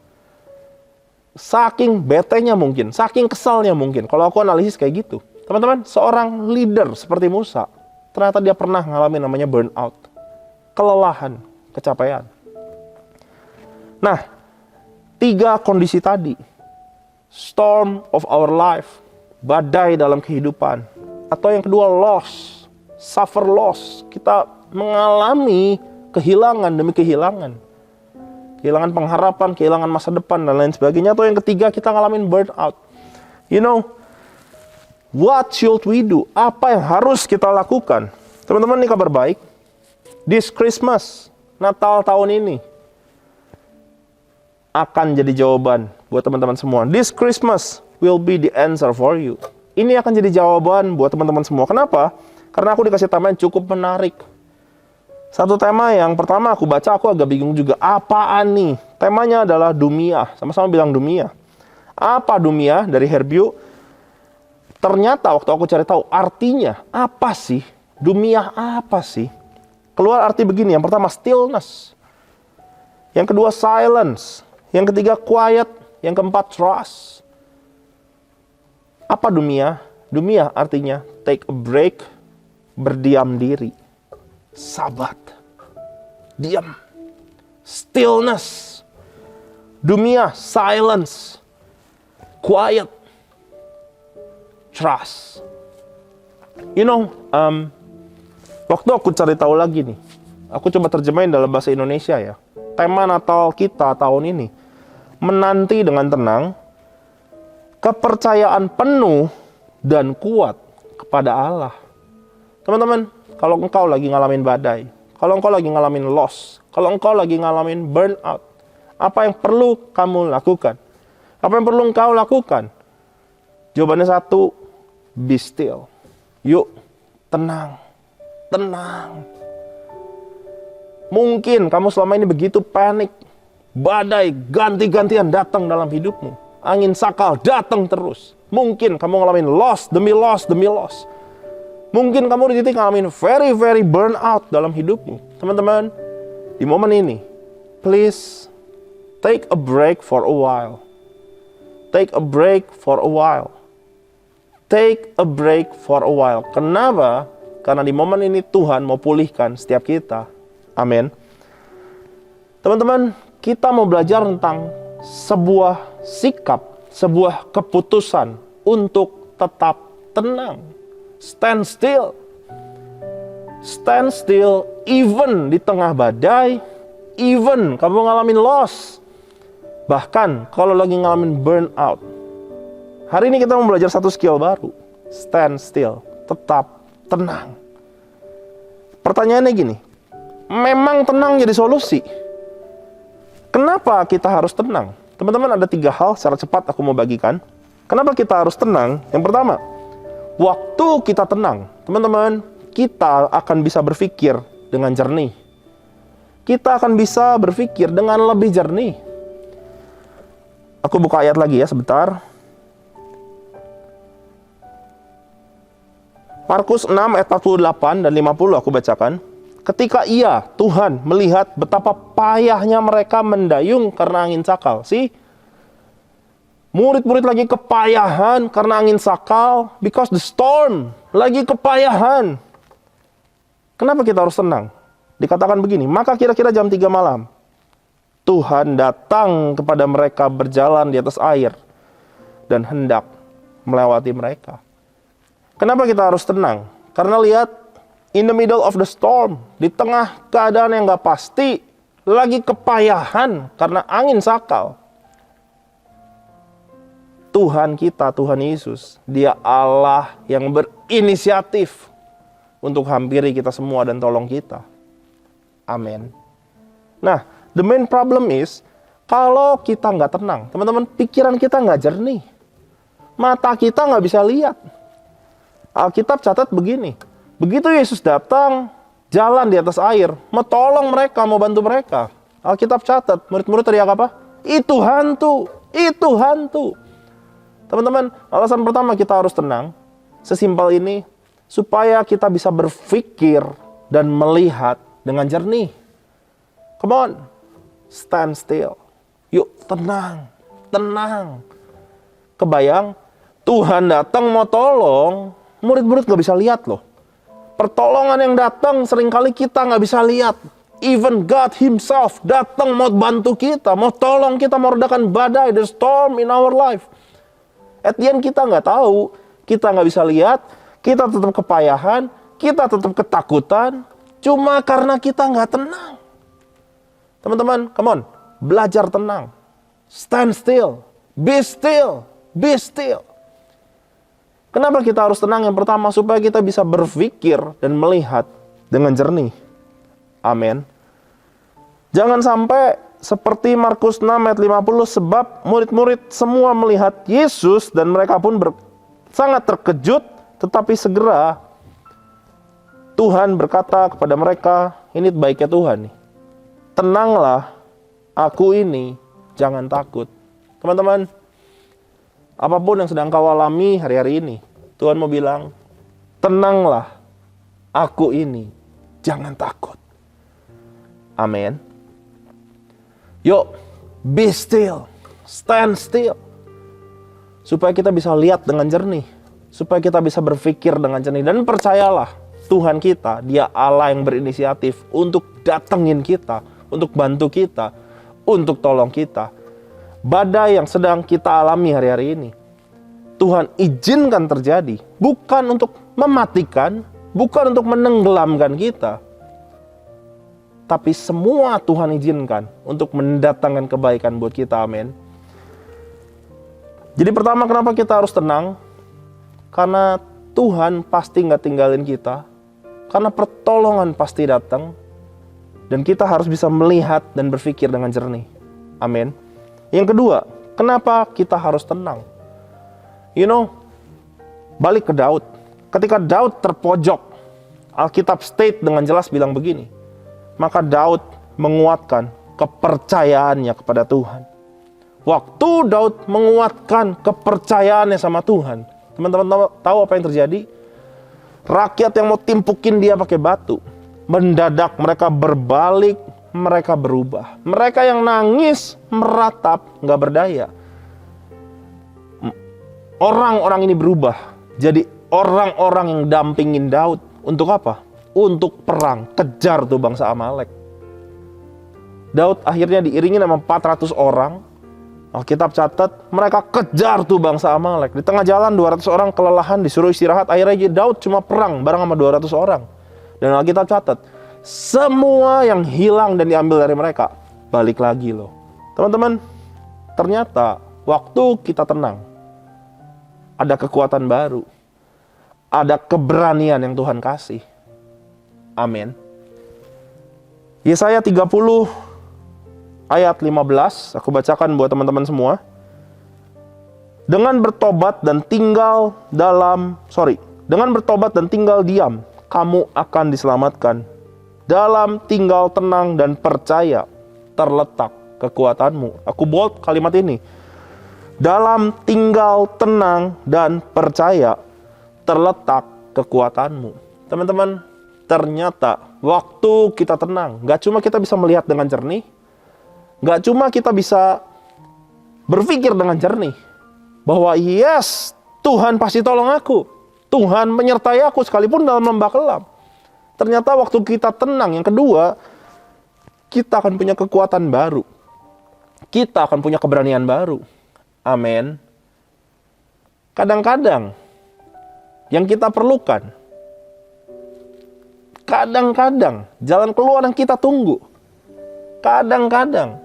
Saking betenya mungkin, saking kesalnya mungkin. Kalau aku analisis kayak gitu. Teman-teman, seorang leader seperti Musa, ternyata dia pernah ngalamin namanya burnout. Kelelahan, kecapean. Nah, 3 kondisi tadi. Storm of our life, badai dalam kehidupan. Atau yang kedua, loss, suffer loss. Kita mengalami kehilangan demi kehilangan. Kehilangan pengharapan, kehilangan masa depan, dan lain sebagainya. Atau yang ketiga, kita ngalamin burnout. You know, what should we do? Apa yang harus kita lakukan? Teman-teman, ini kabar baik. This Christmas, Natal tahun ini, akan jadi jawaban buat teman-teman semua. This Christmas will be the answer for you. Ini akan jadi jawaban buat teman-teman semua. Kenapa? Karena aku dikasih tema yang cukup menarik. Satu tema yang pertama aku baca, aku agak bingung juga. Apaan nih? Temanya adalah dunia. Sama-sama bilang dunia. Apa dunia? Dari Herbiu. Ternyata waktu aku cari tahu artinya apa sih? Dumia apa sih? Keluar arti begini. Yang pertama stillness. Yang kedua silence. Yang ketiga quiet. Yang keempat trust. Apa dumia? Dumia artinya take a break, berdiam diri, sabat, diam, stillness, dumia, silence, quiet, trust. Waktu aku cari tahu lagi nih, aku coba terjemahin dalam bahasa Indonesia ya. Tema Natal kita tahun ini, menanti dengan tenang, kepercayaan penuh dan kuat kepada Allah. Teman-teman, kalau engkau lagi ngalamin badai, kalau engkau lagi ngalamin loss, kalau engkau lagi ngalamin burnout, apa yang perlu kamu lakukan? Apa yang perlu engkau lakukan? Jawabannya satu, be still. Yuk, tenang. Tenang. Mungkin kamu selama ini begitu panik. Badai ganti-gantian datang dalam hidupmu. Angin sakal datang terus. Mungkin kamu ngalamin loss demi loss demi loss. Mungkin kamu di titik ngalamin very burnout dalam hidupmu. Teman-teman, di momen ini, please take a break for a while. Take a break for a while. Take a break for a while. Kenapa? Karena di momen ini Tuhan mau pulihkan setiap kita. Amin. Teman-teman, kita mau belajar tentang sebuah sikap, sebuah keputusan untuk tetap tenang. Stand still. Stand still even di tengah badai, even kamu ngalamin loss. Bahkan kalau lagi ngalamin burnout. Hari ini kita mau belajar satu skill baru. Stand still, tetap tenang. Pertanyaannya gini, memang tenang jadi solusi? Kenapa kita harus tenang? Teman-teman, ada 3 hal secara cepat aku mau bagikan. Kenapa kita harus tenang? Yang pertama, waktu kita tenang, teman-teman, kita akan bisa berpikir dengan jernih. Kita akan bisa berpikir dengan lebih jernih. Aku buka ayat lagi ya sebentar. Markus 6 ayat 48 dan 50 aku bacakan. Ketika ia, Tuhan, melihat betapa payahnya mereka mendayung karena angin sakal. Murid-murid lagi kepayahan karena angin sakal. Because the storm. Lagi kepayahan. Kenapa kita harus tenang? Dikatakan begini, maka kira-kira jam 3 malam. Tuhan datang kepada mereka berjalan di atas air. Dan hendak melewati mereka. Kenapa kita harus tenang? Karena lihat, in the middle of the storm, di tengah keadaan yang gak pasti, lagi kepayahan karena angin sakal. Tuhan kita, Tuhan Yesus, Dia Allah yang berinisiatif untuk hampiri kita semua dan tolong kita. Amin. Nah, the main problem is, kalau kita gak tenang, teman-teman, pikiran kita gak jernih. Mata kita gak bisa lihat. Alkitab catat begini, begitu Yesus datang, jalan di atas air, mau tolong mereka, mau bantu mereka. Alkitab catat, murid-murid teriak apa? Itu hantu, itu hantu. Teman-teman, alasan pertama kita harus tenang, sesimpel ini, supaya kita bisa berpikir dan melihat dengan jernih. Come on, stand still. Yuk, tenang, tenang. Kebayang, Tuhan datang mau tolong, murid-murid gak bisa lihat loh. Pertolongan yang datang seringkali kita gak bisa lihat. Even God himself datang mau bantu kita, mau tolong kita, mau redakan badai, the storm in our life. At the end kita gak tahu, kita gak bisa lihat, kita tetap kepayahan, kita tetap ketakutan, cuma karena kita gak tenang. Teman-teman, come on, belajar tenang. Stand still, be still, be still. Kenapa kita harus tenang? Yang pertama, supaya kita bisa berpikir dan melihat dengan jernih. Amin. Jangan sampai seperti Markus 6 ayat 50, sebab murid-murid semua melihat Yesus dan mereka pun sangat terkejut, tetapi segera Tuhan berkata kepada mereka, ini baiknya Tuhan nih. Tenanglah, aku ini, jangan takut. Teman-teman, apapun yang sedang kau alami hari-hari ini, Tuhan mau bilang, tenanglah, aku ini, jangan takut. Amin. Yuk, be still, stand still. Supaya kita bisa lihat dengan jernih. Supaya kita bisa berpikir dengan jernih. Dan percayalah, Tuhan kita, Dia Allah yang berinisiatif untuk datengin kita, untuk bantu kita, untuk tolong kita. Badai yang sedang kita alami hari-hari ini, Tuhan izinkan terjadi, bukan untuk mematikan, bukan untuk menenggelamkan kita, tapi semua Tuhan izinkan untuk mendatangkan kebaikan buat kita. Amin. Jadi pertama, kenapa kita harus tenang? Karena Tuhan pasti nggak tinggalin kita, karena pertolongan pasti datang, dan kita harus bisa melihat dan berpikir dengan jernih. Amin. Yang kedua, kenapa kita harus tenang? Balik ke Daud. Ketika Daud terpojok, Alkitab state dengan jelas bilang begini, maka Daud menguatkan kepercayaannya kepada Tuhan. Waktu Daud menguatkan kepercayaannya sama Tuhan, teman-teman tahu apa yang terjadi? Rakyat yang mau timpukin dia pakai batu, mendadak mereka berbalik, mereka berubah. Mereka yang nangis, meratap, nggak berdaya. Orang-orang ini berubah jadi orang-orang yang dampingin Daud. Untuk apa? Untuk perang, kejar tuh bangsa Amalek. Daud akhirnya diiringi sama 400 orang. Alkitab catat, mereka kejar tuh bangsa Amalek. Di tengah jalan 200 orang kelelahan, disuruh istirahat. Akhirnya Daud cuma perang bareng sama 200 orang. Dan Alkitab catat, semua yang hilang dan diambil dari mereka balik lagi loh. Teman-teman, ternyata waktu kita tenang, ada kekuatan baru, ada keberanian yang Tuhan kasih. Amin. Yesaya 30 ayat 15, aku bacakan buat teman-teman semua. Dengan bertobat dan tinggal diam, kamu akan diselamatkan. Dalam tinggal tenang dan percaya terletak kekuatanmu. Aku bold kalimat ini. Dalam tinggal tenang dan percaya terletak kekuatanmu. Teman-teman, ternyata waktu kita tenang, gak cuma kita bisa melihat dengan jernih, gak cuma kita bisa berpikir dengan jernih, bahwa yes, Tuhan pasti tolong aku, Tuhan menyertai aku sekalipun dalam lembah kelam. Ternyata waktu kita tenang, yang kedua, kita akan punya kekuatan baru. Kita akan punya keberanian baru. Amin. Kadang-kadang yang kita perlukan, kadang-kadang jalan keluar yang kita tunggu, kadang-kadang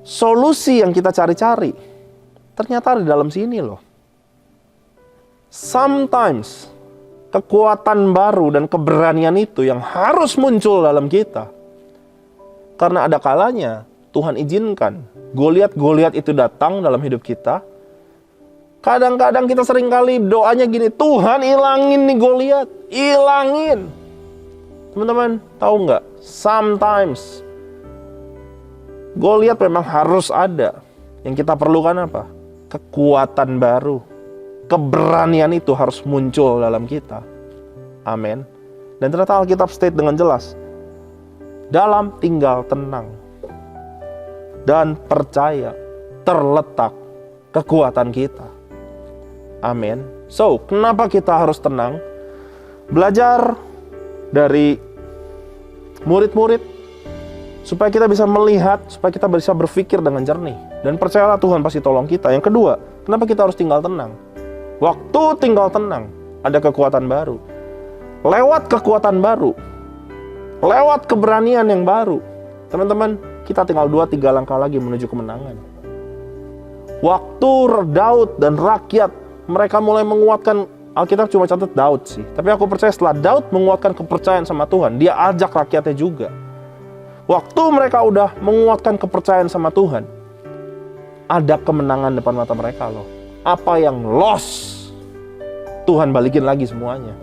solusi yang kita cari-cari, ternyata di dalam sini loh. Sometimes kekuatan baru dan keberanian itu yang harus muncul dalam kita. Karena ada kalanya Tuhan izinkan Goliat itu datang dalam hidup kita. Kadang-kadang kita seringkali doanya gini, Tuhan ilangin nih Goliat, ilangin. Teman-teman tahu nggak? Sometimes Goliat memang harus ada. Yang kita perlukan apa? Kekuatan baru. Keberanian itu harus muncul dalam kita. Amin. Dan ternyata Alkitab state dengan jelas, dalam tinggal tenang dan percaya terletak kekuatan kita. Amin. So, kenapa kita harus tenang? Belajar dari murid-murid supaya kita bisa melihat, supaya kita bisa berpikir dengan jernih. Dan percayalah Tuhan pasti tolong kita. Yang kedua, kenapa kita harus tinggal tenang? Waktu tinggal tenang, ada kekuatan baru. Lewat kekuatan baru, lewat keberanian yang baru, teman-teman, kita tinggal 2-3 langkah lagi menuju kemenangan. Waktu Daud dan rakyat, mereka mulai menguatkan, Alkitab cuma catat Daud sih. Tapi aku percaya setelah Daud menguatkan kepercayaan sama Tuhan, dia ajak rakyatnya juga. Waktu mereka udah menguatkan kepercayaan sama Tuhan, ada kemenangan depan mata mereka loh. Apa yang lost, Tuhan balikin lagi semuanya.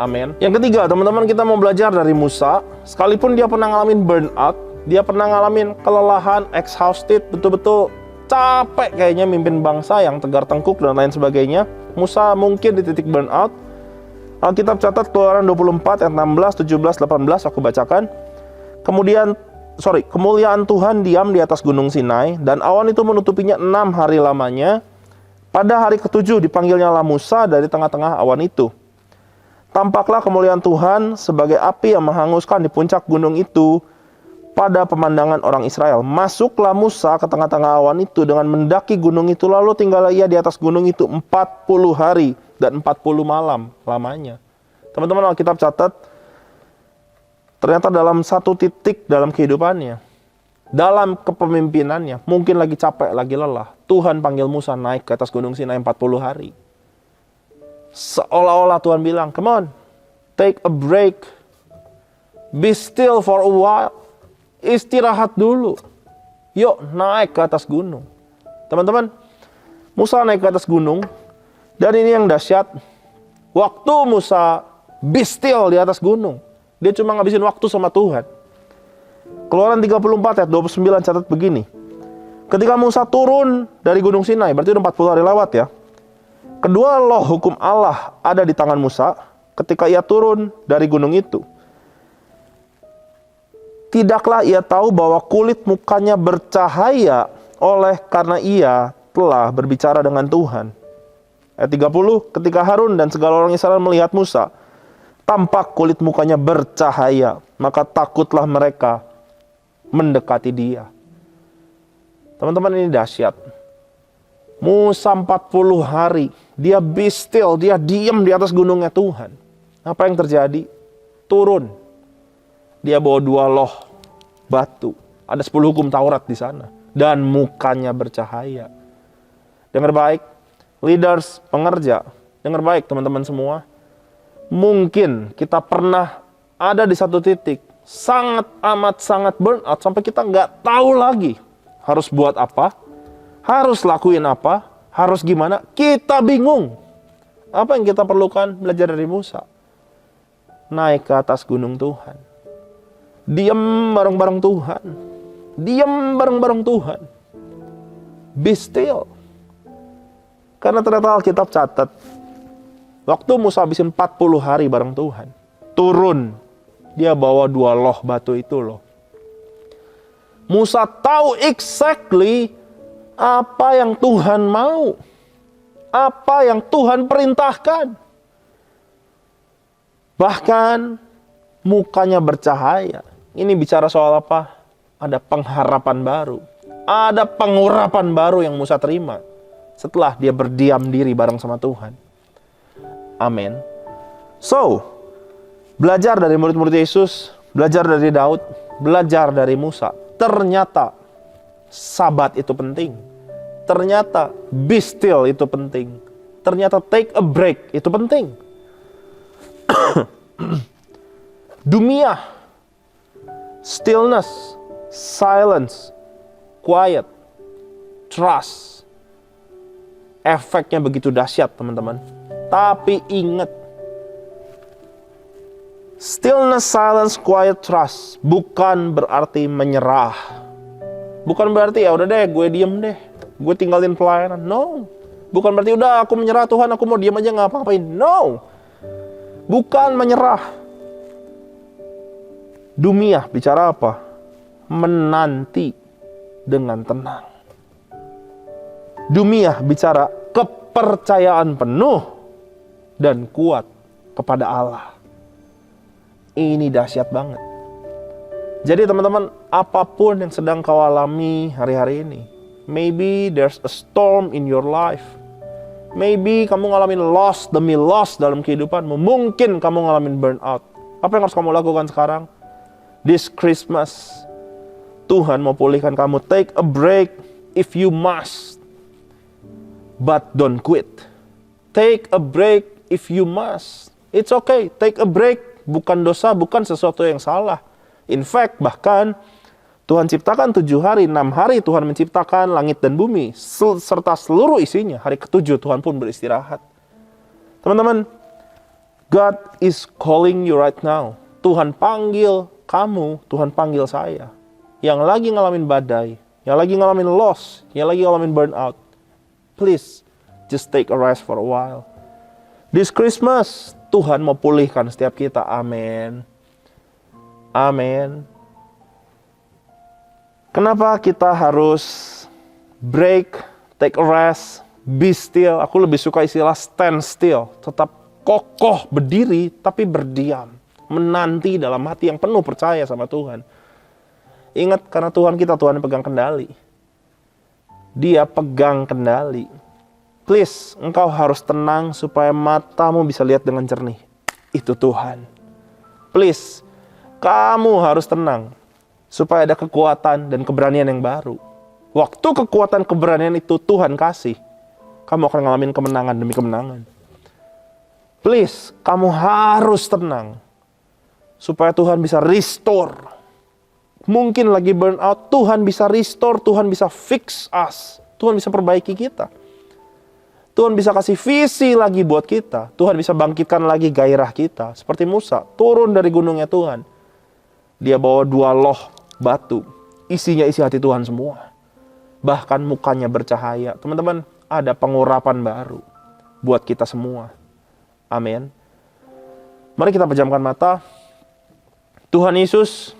Amin. Yang ketiga, teman-teman, kita mau belajar dari Musa. Sekalipun dia pernah ngalamin burnout, dia pernah ngalamin kelelahan, exhausted, betul-betul capek kayaknya mimpin bangsa yang tegar tengkuk dan lain sebagainya. Musa mungkin di titik burnout. Alkitab catat Keluaran 24 ayat 16, 17, 18 aku bacakan. Kemuliaan Tuhan diam di atas gunung Sinai dan awan itu menutupinya 6 hari lamanya. Pada hari ke-7 dipanggilnyalah Musa dari tengah-tengah awan itu. Tampaklah kemuliaan Tuhan sebagai api yang menghanguskan di puncak gunung itu pada pemandangan orang Israel. Masuklah Musa ke tengah-tengah awan itu dengan mendaki gunung itu, lalu tinggallah ia di atas gunung itu 40 hari dan 40 malam lamanya. Teman-teman, Alkitab catat, ternyata dalam satu titik dalam kehidupannya, dalam kepemimpinannya, mungkin lagi capek, lagi lelah, Tuhan panggil Musa naik ke atas gunung Sinai 40 hari. Seolah-olah Tuhan bilang, come on, take a break, be still for a while, istirahat dulu, yuk naik ke atas gunung. Teman-teman, Musa naik ke atas gunung, dan ini yang dahsyat, waktu Musa be still di atas gunung, dia cuma ngabisin waktu sama Tuhan. Keluaran 34 ayat 29 catat begini. Ketika Musa turun dari gunung Sinai, berarti udah 40 hari lewat ya. Kedua loh hukum Allah ada di tangan Musa ketika ia turun dari gunung itu. Tidaklah ia tahu bahwa kulit mukanya bercahaya oleh karena ia telah berbicara dengan Tuhan. Ayat 30, ketika Harun dan segala orang Israel melihat Musa, tampak kulit mukanya bercahaya, maka takutlah mereka mendekati dia. Teman-teman, ini dahsyat. Musa 40 hari, dia be still, dia diam di atas gunungnya Tuhan. Apa yang terjadi? Turun. Dia bawa 2 loh batu. Ada 10 hukum Taurat di sana. Dan mukanya bercahaya. Dengar baik, leaders, pengerja. Dengar baik teman-teman semua. Mungkin kita pernah ada di satu titik sangat burnout sampai kita nggak tahu lagi harus buat apa, harus lakuin apa, harus gimana. Kita bingung. Apa yang kita perlukan? Belajar dari Musa. Naik ke atas gunung Tuhan. Diam bareng-bareng Tuhan. Diam bareng-bareng Tuhan. Be still. Karena ternyata Alkitab catat, waktu Musa habisin 40 hari bareng Tuhan, turun, dia bawa 2 loh batu itu loh. Musa tahu exactly apa yang Tuhan mau, apa yang Tuhan perintahkan. Bahkan mukanya bercahaya. Ini bicara soal apa? Ada pengharapan baru, ada pengurapan baru yang Musa terima setelah dia berdiam diri bareng sama Tuhan. Amin. So, belajar dari murid-murid Yesus, belajar dari Daud, belajar dari Musa. Ternyata sabat itu penting. Ternyata be still itu penting. Ternyata take a break itu penting. Dumia, stillness, silence, quiet, trust. Efeknya begitu dahsyat teman-teman. Tapi ingat, stillness, silence, quiet, trust bukan berarti menyerah. Bukan berarti ya udah deh gue diem deh, gue tinggalin pelayanan. No. Bukan berarti udah aku menyerah Tuhan, aku mau diem aja nggak apa-apain. No. Bukan menyerah. Dumia bicara apa? Menanti dengan tenang. Dumia bicara kepercayaan penuh dan kuat kepada Allah. Ini dahsyat banget. Jadi teman-teman, apapun yang sedang kau alami hari-hari ini, maybe there's a storm in your life. Maybe kamu ngalamin loss demi loss dalam kehidupanmu. Mungkin kamu ngalamin burnout. Apa yang harus kamu lakukan sekarang? This Christmas, Tuhan mau pulihkan kamu. Take a break if you must, but don't quit. Take a break if you must. It's okay, take a break. Bukan dosa, bukan sesuatu yang salah. In fact, bahkan Tuhan ciptakan 7 hari, 6 hari Tuhan menciptakan langit dan bumi, serta seluruh isinya. Hari ke-7 Tuhan pun beristirahat. Teman-teman, God is calling you right now. Tuhan panggil kamu, Tuhan panggil saya. Yang lagi ngalamin badai, yang lagi ngalamin loss, yang lagi ngalamin burnout, please, just take a rest for a while. This Christmas, Tuhan mau pulihkan setiap kita. Amin. Amin. Kenapa kita harus break, take a rest, be still? Aku lebih suka istilah stand still. Tetap kokoh berdiri, tapi berdiam. Menanti dalam hati yang penuh percaya sama Tuhan. Ingat, karena Tuhan kita, Tuhan yang pegang kendali. Dia pegang kendali. Please, engkau harus tenang supaya matamu bisa lihat dengan jernih. Itu Tuhan. Please, kamu harus tenang supaya ada kekuatan dan keberanian yang baru. Waktu kekuatan keberanian itu Tuhan kasih, kamu akan ngalamin kemenangan demi kemenangan. Please, kamu harus tenang supaya Tuhan bisa restore. Mungkin lagi burnout, Tuhan bisa restore, Tuhan bisa fix us, Tuhan bisa perbaiki kita. Tuhan bisa kasih visi lagi buat kita. Tuhan bisa bangkitkan lagi gairah kita. Seperti Musa, turun dari gunungnya Tuhan. Dia bawa 2 loh batu. Isinya isi hati Tuhan semua. Bahkan mukanya bercahaya. Teman-teman, ada pengurapan baru buat kita semua. Amin. Mari kita pejamkan mata. Tuhan Yesus,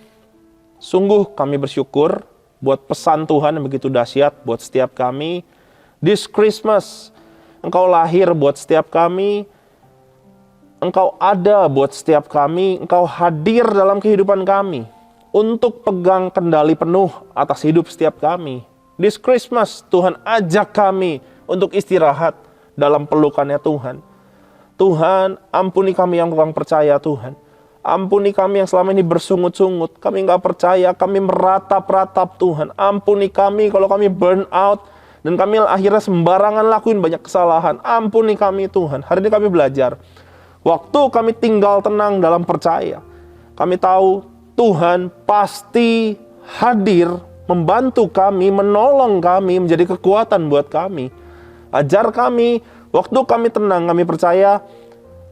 sungguh kami bersyukur buat pesan Tuhan yang begitu dahsyat buat setiap kami. This Christmas, Engkau lahir buat setiap kami. Engkau ada buat setiap kami. Engkau hadir dalam kehidupan kami untuk pegang kendali penuh atas hidup setiap kami. This Christmas, Tuhan ajak kami untuk istirahat dalam pelukannya Tuhan. Tuhan, ampuni kami yang kurang percaya Tuhan. Ampuni kami yang selama ini bersungut-sungut. Kami nggak percaya, kami meratap-ratap Tuhan. Ampuni kami kalau kami burn out. Dan kami akhirnya sembarangan lakuin banyak kesalahan. Ampuni kami Tuhan. Hari ini kami belajar. Waktu kami tinggal tenang dalam percaya. Kami tahu Tuhan pasti hadir, membantu kami, menolong kami, menjadi kekuatan buat kami. Ajar kami, waktu kami tenang, kami percaya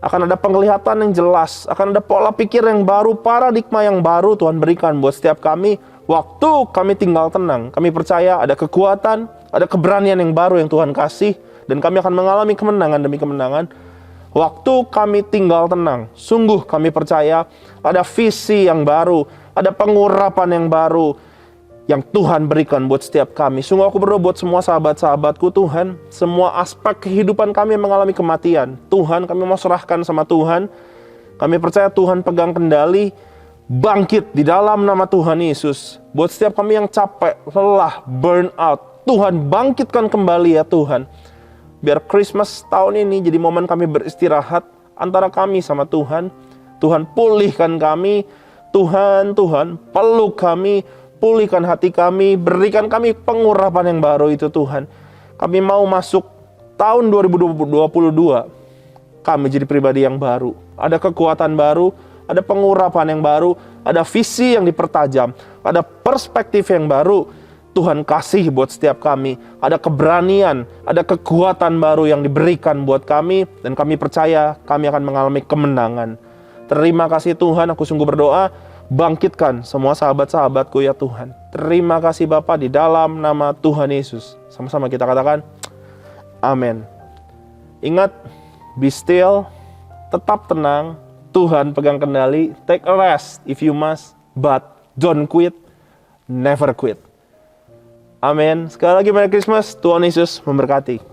akan ada penglihatan yang jelas. Akan ada pola pikir yang baru, paradigma yang baru Tuhan berikan buat setiap kami. Waktu kami tinggal tenang, kami percaya ada kekuatan, ada keberanian yang baru yang Tuhan kasih, dan kami akan mengalami kemenangan demi kemenangan. Waktu kami tinggal tenang, sungguh kami percaya ada visi yang baru, ada pengurapan yang baru yang Tuhan berikan buat setiap kami. Sungguh aku berdoa buat semua sahabat-sahabatku Tuhan, semua aspek kehidupan kami yang mengalami kematian. Tuhan, kami mau serahkan sama Tuhan. Kami percaya Tuhan pegang kendali. Bangkit di dalam nama Tuhan Yesus. Buat setiap kami yang capek, lelah, burn out, Tuhan bangkitkan kembali ya Tuhan. Biar Christmas tahun ini jadi momen kami beristirahat antara kami sama Tuhan. Tuhan pulihkan kami. Tuhan peluk kami, pulihkan hati kami, berikan kami pengurapan yang baru itu Tuhan. Kami mau masuk tahun 2022, kami jadi pribadi yang baru. Ada kekuatan baru, ada pengurapan yang baru, ada visi yang dipertajam, ada perspektif yang baru. Tuhan kasih buat setiap kami. Ada keberanian, ada kekuatan baru yang diberikan buat kami. Dan kami percaya kami akan mengalami kemenangan. Terima kasih Tuhan, aku sungguh berdoa. Bangkitkan semua sahabat-sahabatku ya Tuhan. Terima kasih Bapa di dalam nama Tuhan Yesus. Sama-sama kita katakan, amin. Ingat, be still, tetap tenang. Tuhan pegang kendali. Take a rest if you must, but don't quit, never quit. Amin. Sekali lagi Merry Christmas. Tuhan Yesus memberkati.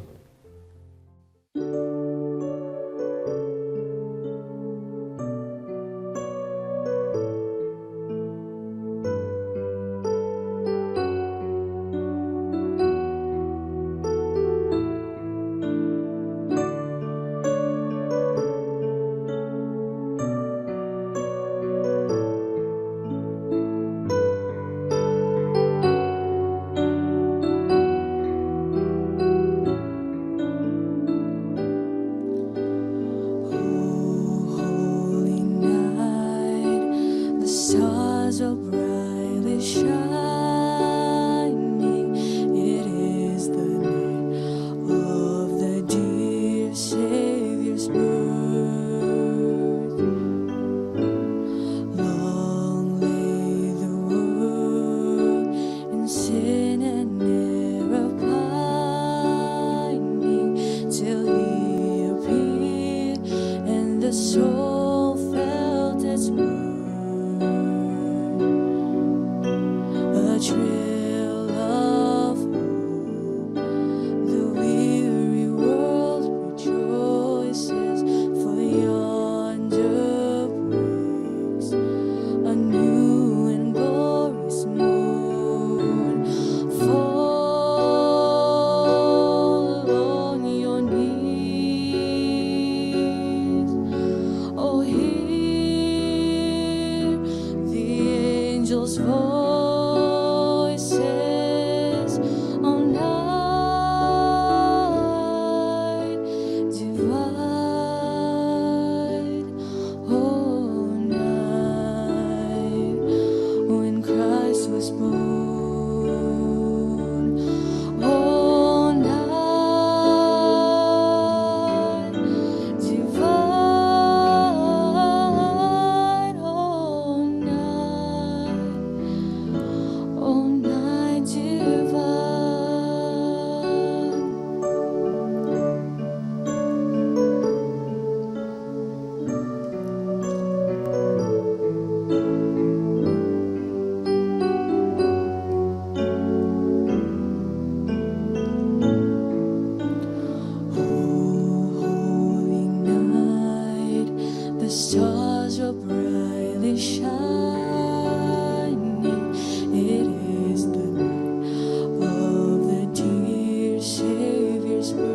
His word.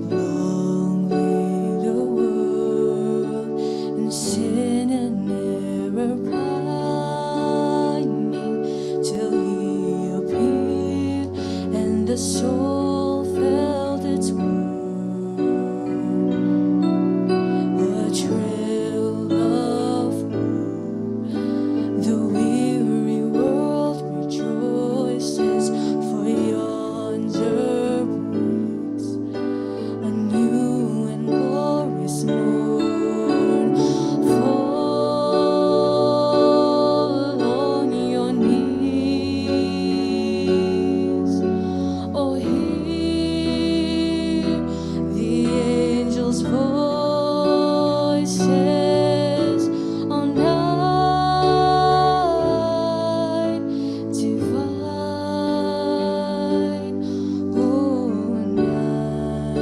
Long lay the world in sin and error pining, till He appeared and the soul felt its wound. A trail of woe, the weary world rejoices, for yonder breaks a new and glorious morn. Fall on your knees, oh, hear the angels' voices on night divine, oh, night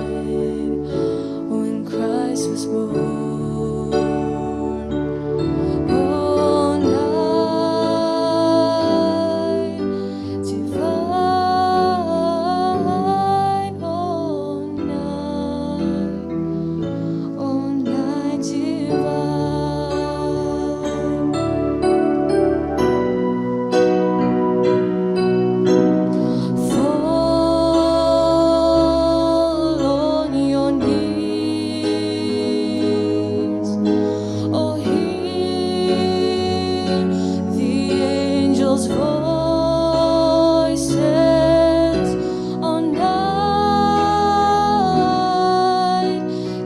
when Christ was born, oh, night divine, oh, night divine. Fall on your knees, oh, hear the angels' voices on night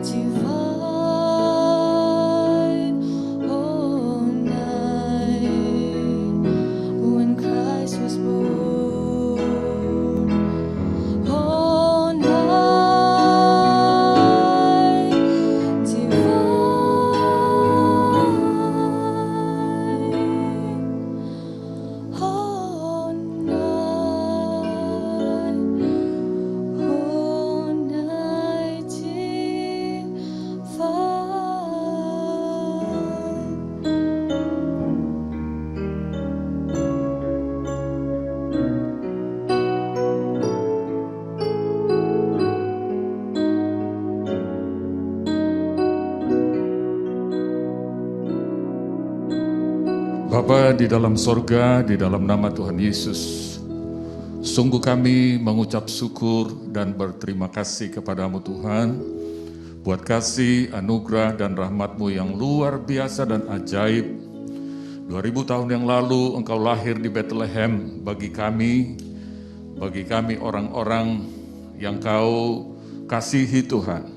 divine, oh, night when Christ was born, oh, night divine, oh, night divine. Bapa di dalam sorga, di dalam nama Tuhan Yesus, sungguh kami mengucap syukur dan berterima kasih kepadamu Tuhan, buat kasih, anugerah, dan rahmat-Mu yang luar biasa dan ajaib. 2000 tahun yang lalu Engkau lahir di Bethlehem bagi kami orang-orang yang Kau kasihi Tuhan.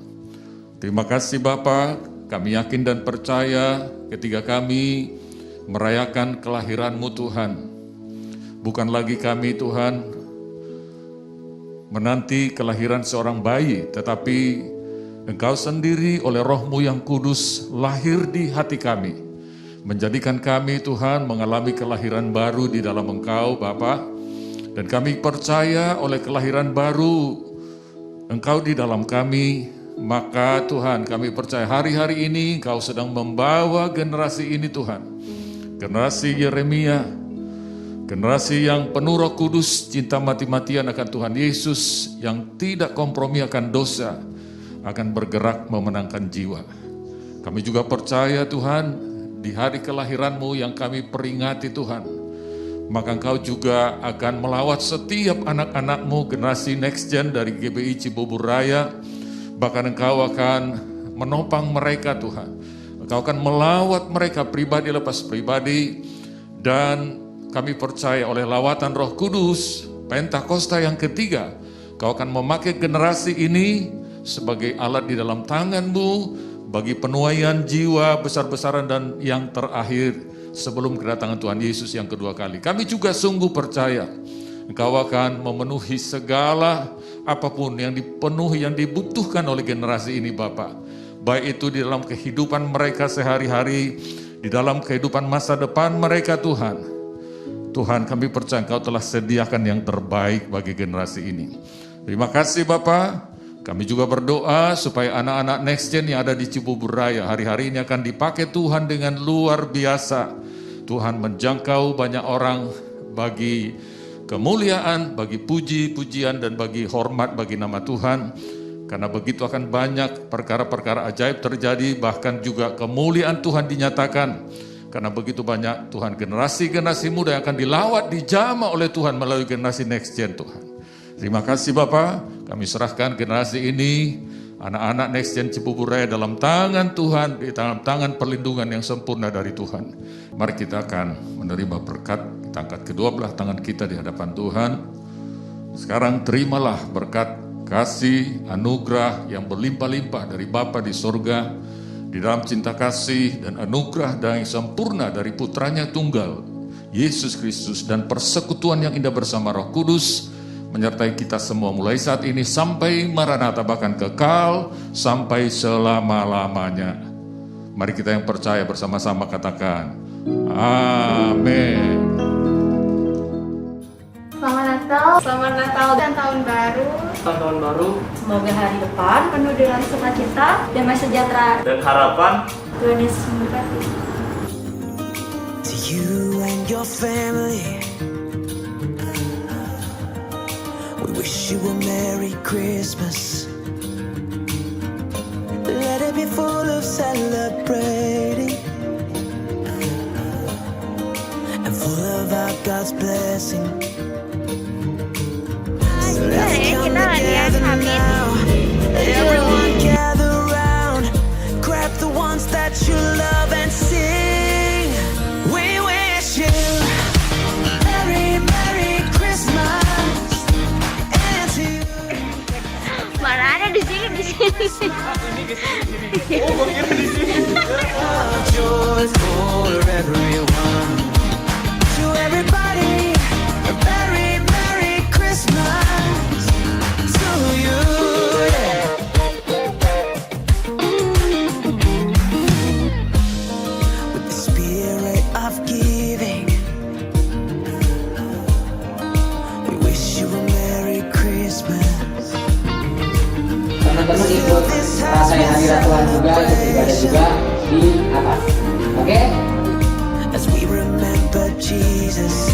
Terima kasih Bapa, kami yakin dan percaya ketika kami merayakan kelahiran-Mu Tuhan. Bukan lagi kami Tuhan menanti kelahiran seorang bayi, tetapi Engkau sendiri oleh Roh-Mu yang kudus lahir di hati kami, menjadikan kami Tuhan mengalami kelahiran baru di dalam Engkau Bapa. Dan kami percaya oleh kelahiran baru Engkau di dalam kami, maka Tuhan kami percaya hari-hari ini Engkau sedang membawa generasi ini Tuhan, generasi Yeremia, generasi yang penuh Roh Kudus, cinta mati-matian akan Tuhan Yesus, yang tidak kompromi akan dosa, akan bergerak memenangkan jiwa. Kami juga percaya Tuhan, di hari kelahiran-Mu yang kami peringati Tuhan, maka Engkau juga akan melawat setiap anak-anak-Mu, generasi next gen dari GBI Cibubur Raya. Bahkan Engkau akan menopang mereka Tuhan. Engkau akan melawat mereka pribadi lepas pribadi. Dan kami percaya oleh lawatan Roh Kudus, Pentakosta yang ketiga, Engkau akan memakai generasi ini sebagai alat di dalam tangan-Mu bagi penuaian jiwa besar-besaran dan yang terakhir sebelum kedatangan Tuhan Yesus yang kedua kali. Kami juga sungguh percaya Engkau akan memenuhi segala apapun yang dipenuhi, yang dibutuhkan oleh generasi ini Bapa. Baik itu di dalam kehidupan mereka sehari-hari, di dalam kehidupan masa depan mereka Tuhan. Tuhan kami percaya Engkau telah sediakan yang terbaik bagi generasi ini. Terima kasih Bapa. Kami juga berdoa supaya anak-anak next gen yang ada di Cibubur Raya hari-hari ini akan dipakai Tuhan dengan luar biasa. Tuhan menjangkau banyak orang bagi kemuliaan, bagi puji-pujian, dan bagi hormat bagi nama Tuhan. Karena begitu akan banyak perkara-perkara ajaib terjadi, bahkan juga kemuliaan Tuhan dinyatakan. Karena begitu banyak Tuhan generasi-generasi muda yang akan dilawat, dijamah oleh Tuhan melalui generasi next gen Tuhan. Terima kasih Bapak, kami serahkan generasi ini, anak-anak next gen Cibubur Raya dalam tangan Tuhan, di dalam tangan perlindungan yang sempurna dari Tuhan. Mari kita akan menerima berkat, kita angkat kedua belah tangan kita di hadapan Tuhan. Sekarang terimalah berkat, kasih, anugerah yang berlimpah-limpah dari Bapa di sorga, di dalam cinta kasih dan anugerah dan yang sempurna dari putranya tunggal, Yesus Kristus, dan persekutuan yang indah bersama Roh Kudus, menyertai kita semua mulai saat ini sampai Maranatha, bahkan kekal sampai selama-lamanya. Mari kita yang percaya bersama-sama katakan, amin. Selamat Natal dan Tahun Baru. Tahun baru Semoga hari depan penuh dengan sukacita, damai sejahtera, dan harapan. Tuhan Yesus memberkati. To you and your family, we wish you a Merry Christmas. Let it be full of celebrating and full of our God's blessing. Kita lagi Now, everyone gather round, grab the ones that you love and sing. We wish you Merry, Merry Christmas. And to you. mana ada di sini. Joy for everyone. To everybody, a Merry, Merry Christmas. To you. With the spirit of giving, we wish you a Merry Christmas. Teman-teman ikut rasain hadirat Tuhan juga, ikut ibadah juga di atas. Oke? As we remember Jesus.